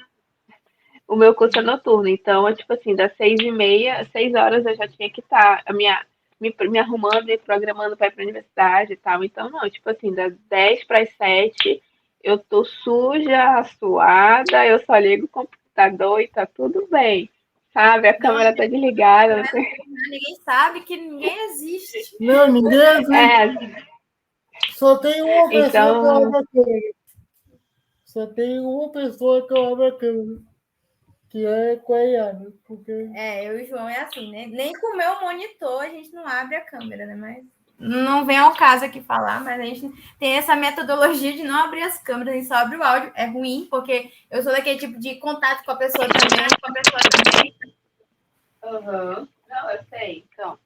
O meu curso é noturno, então é tipo assim, das 6h30, 6 horas eu já tinha que estar me arrumando e programando para ir para a universidade e tal. Então, não, tipo assim, das 10 para as 7, eu tô suja, suada, eu só ligo o computador e tá tudo bem. Sabe? A Não, câmera tá desligada. Não tem... ninguém sabe que ninguém existe. Não, ninguém existe. É, Só tem uma pessoa que então, abre a câmera. Só tem uma pessoa que abre a câmera. Que é com a Iana. Porque. Eu e o João é assim, né? Nem com o meu monitor a gente não abre a câmera, né? Mas não vem ao caso aqui falar, mas a gente tem essa metodologia de não abrir as câmeras, a gente só abre o áudio. É ruim, porque eu sou daquele tipo de contato com a pessoa também. uhum. Não, eu sei. Então,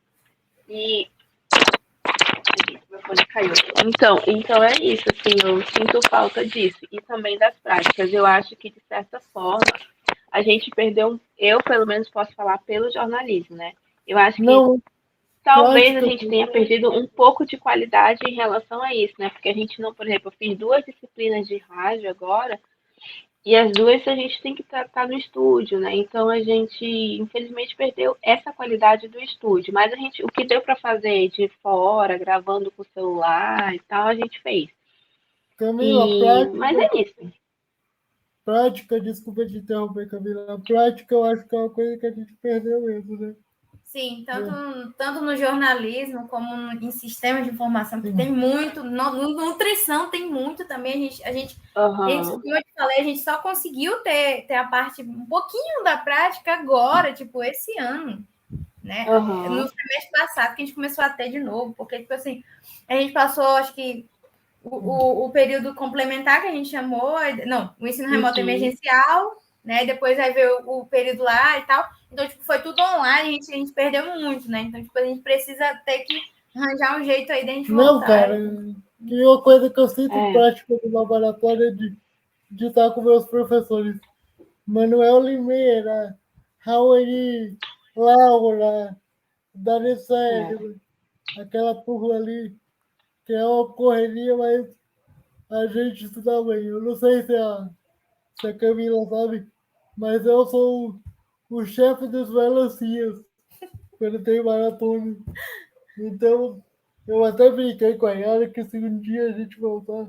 e meu fone caiu. Então é isso, assim, eu sinto falta disso. E também das práticas. Eu acho que, de certa forma, a gente perdeu, eu pelo menos posso falar pelo jornalismo, né? Eu acho que Não, talvez a prática. gente tenha perdido um pouco de qualidade em relação a isso, né? Porque a gente não, por exemplo, eu fiz 2 disciplinas de rádio agora, e as duas a gente tem que tratar no estúdio, né? Então a gente, infelizmente, perdeu essa qualidade do estúdio. Mas a gente, o que deu para fazer de fora, gravando com o celular e tal, a gente fez. Camila, Mas é isso. prática, desculpa te interromper, Camila. A prática eu acho que é uma coisa que a gente perdeu mesmo, né? Sim, tanto no jornalismo como em sistemas de informação, que tem Sim. muito, nutrição tem muito também. Aham. Como eu te falei, a gente só conseguiu ter a parte, um pouquinho da prática agora, tipo, esse ano, né? No Aham. semestre passado, que a gente começou a ter de novo, porque, tipo assim, a gente passou, acho que, o período complementar que a gente chamou, não, o ensino remoto Uhum. emergencial, né? Depois aí veio o período lá e tal. Então, tipo, foi tudo online, a gente perdeu muito, né? Então, tipo, a gente precisa ter que arranjar um jeito aí de a gente Não, voltar. cara. E uma coisa que eu sinto É. prática do laboratório é de estar com meus professores. Manuel Limeira, Raoni, Laura, Dani É. Cegro, aquela turma ali, que é uma correria, mas a gente estuda bem. Eu não sei se a Camila sabe, mas eu sou o chefe dos melancias quando tem maratona. Então, eu até brinquei com a Yara que se um dia a gente voltar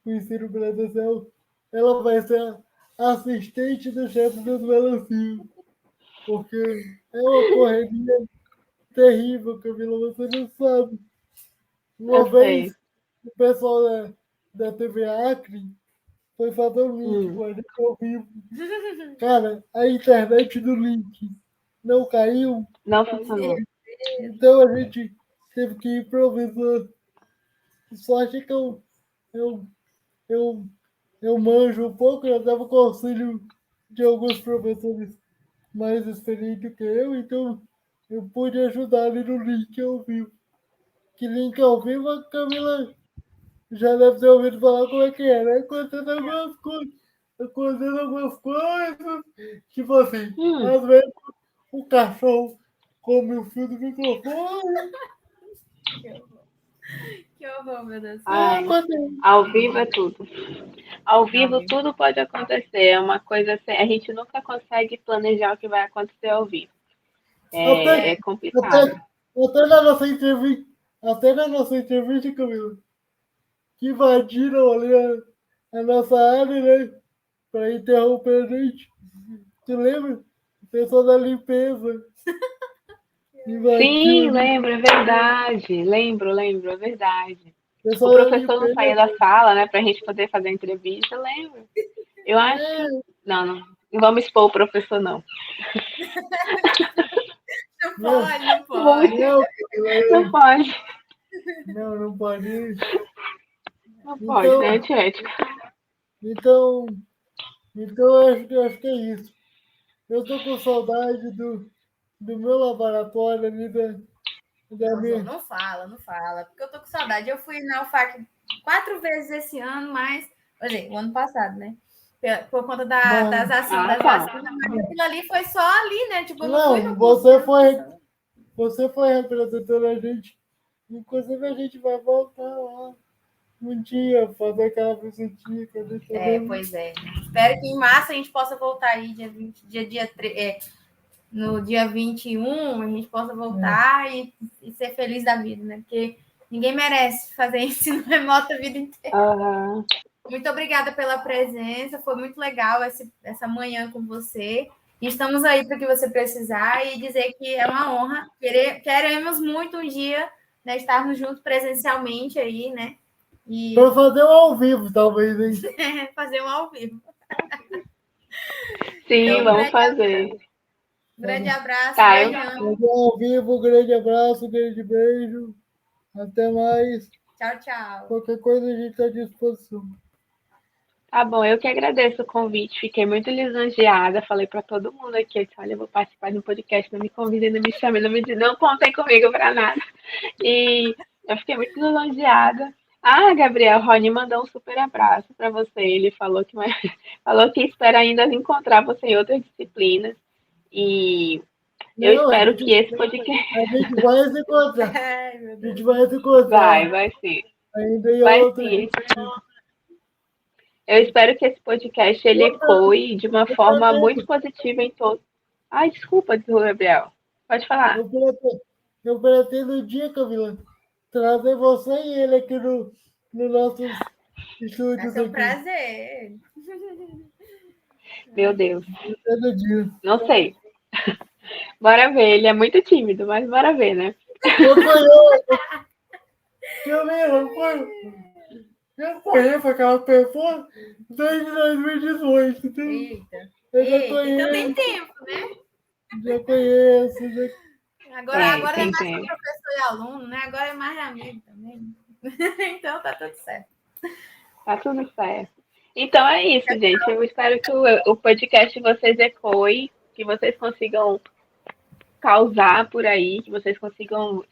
para o ensino graduação, ela vai ser a assistente do chefe dos melancias. Porque é uma correria terrível, Camila, você não sabe. Eu Uma sei. vez, o pessoal da TV Acre foi fazer um link Hum. com a gente ao vivo. Cara, a internet do link não caiu, Não funcionou. então a gente teve que ir improvisando. Sorte que eu, eu, eu manjo um pouco, eu dava com auxílio de alguns professores mais experientes que eu, então eu pude ajudar ali no link ao vivo. Que link ao vivo a Camila já deve ter ouvido falar como é que é, né? Acontecendo algumas coisas, tipo assim, Hum. às vezes o cachorro come o fio do microfone. Que horror, meu Deus. Ai, Acontece. ao vivo é tudo. Ao Ao vivo vivo. tudo pode acontecer. É uma coisa assim, a gente nunca consegue planejar o que vai acontecer ao vivo. Até, É complicado. até, até na nossa entrevista, Camila, que invadiram ali a nossa área, né? Para interromper a gente. Tu lembra? O pessoal da limpeza invadiu Sim, ali. lembro, é verdade. Lembro, é verdade. O O pessoal da professor não saía limpeza. da sala, né, pra gente poder fazer a entrevista, lembro. Eu acho que. É, Não vamos expor o professor, não. Não não, pode, não Não vamos, pode. não, não pode. não pode. Não pode, Então, né? Antiética. então, então eu acho que é isso. Eu tô com saudade do meu laboratório ali da Não, João, minha. não fala, não fala. Porque eu tô com saudade. Eu fui na UFAC 4 vezes esse ano, mas. Quer dizer, o ano passado, né? por conta Mas- das ações das tá. vacinas, mas aquilo ali foi só ali, né? Tipo, eu não fui Não, no você foi representando a gente. Inclusive, a gente vai voltar lá um dia, fazer aquela visitinha que a gente Pois é. Espero que em março a gente possa voltar aí, no dia 21, a gente possa voltar e ser feliz da vida, né? Porque ninguém merece fazer ensino remoto a vida inteira. Aham. Muito obrigada pela presença, foi muito legal essa manhã com você. E estamos aí para o que você precisar e dizer que é uma honra. Queremos muito um dia, né, estarmos juntos presencialmente aí, né? E Para fazer um ao vivo, talvez, hein? fazer um ao vivo. Sim, Então, vamos fazer. Grande abraço, Tá, beijão. Fazer um ao vivo, um grande abraço, um grande beijo. Até mais. Tchau, tchau. Qualquer coisa a gente está à disposição. Tá bom, eu que agradeço o convite, fiquei muito lisonjeada, falei para todo mundo aqui, eu disse, olha, eu vou participar de um podcast, não me convidem, não me chamem, não contem comigo para nada. E eu fiquei muito lisonjeada. Ah, Gabriel, Rony mandou um super abraço para você, ele falou que espera ainda encontrar você em outras disciplinas, e eu Não, espero que esse podcast... A gente vai se encontrar. Ai, meu A Deus. gente vai se encontrar. Vai sim. Ainda em Vai outra. sim. Eu espero que esse podcast ele ecoe de uma forma muito positiva em todos. Ai, desculpa, Gabriel. Pode falar. Eu pretendo um dia, Camila, trazer você e ele aqui no nosso Vai estúdio. ser um prazer. Meu Deus. Todo dia. Não sei. Bora ver. Ele é muito tímido, mas bora ver, né? Eu conheço. Camila, eu conheço aquela pessoa desde 2018. Eita. Eu já Então tem conheço. tempo, né? Já conheço. Agora é mais tem que tempo. professor e aluno, né? Agora é mais amigo também. Então tá tudo certo. Tá tudo certo. Então é isso, gente. Eu espero que o podcast de vocês ecoe, que vocês consigam causar por aí, que vocês consigam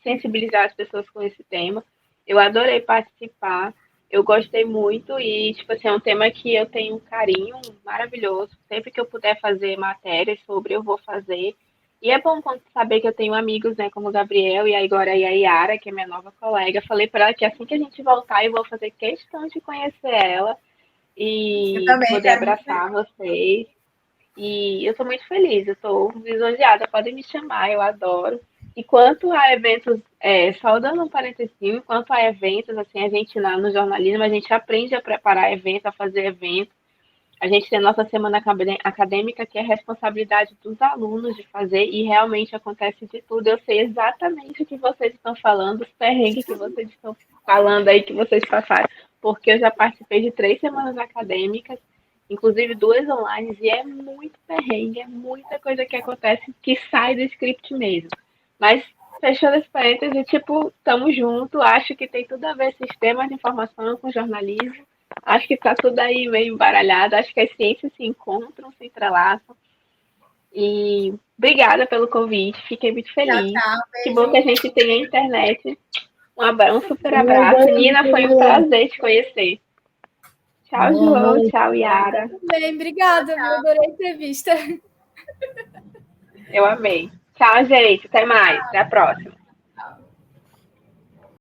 sensibilizar as pessoas com esse tema. Eu adorei participar, eu gostei muito e, tipo assim, é um tema que eu tenho um carinho maravilhoso. Sempre que eu puder fazer matérias sobre, eu vou fazer. E é bom saber que eu tenho amigos, né, como o Gabriel e agora a Yara, que é minha nova colega. Falei para ela que assim que a gente voltar, eu vou fazer questão de conhecer ela e poder abraçar vocês. E eu estou muito feliz, eu estou lisonjeada, podem me chamar, eu adoro. E quanto a eventos, só dando um parentezinho, quanto a eventos, assim, a gente lá no jornalismo, a gente aprende a preparar eventos, a fazer eventos. A gente tem a nossa semana acadêmica, que é responsabilidade dos alunos de fazer, e realmente acontece de tudo. Eu sei exatamente o que vocês estão falando, os perrengues que vocês estão falando aí, que vocês passaram, porque eu já participei de 3 semanas acadêmicas, inclusive 2 online, e é muito perrengue, é muita coisa que acontece que sai do script mesmo. Mas, fechando esse parênteses, tipo, estamos juntos, acho que tem tudo a ver sistemas de informação com jornalismo, acho que está tudo aí meio embaralhado, acho que as ciências se encontram, se entrelaçam. E obrigada pelo convite, fiquei muito feliz. Tchau, que bom que a gente tem a internet. Um super abraço. Nina, foi um prazer te conhecer. Tchau, João. Tchau, Yara. Bem, obrigada, eu adorei a entrevista. Eu amei. Tchau, gente. Até mais. Até a próxima.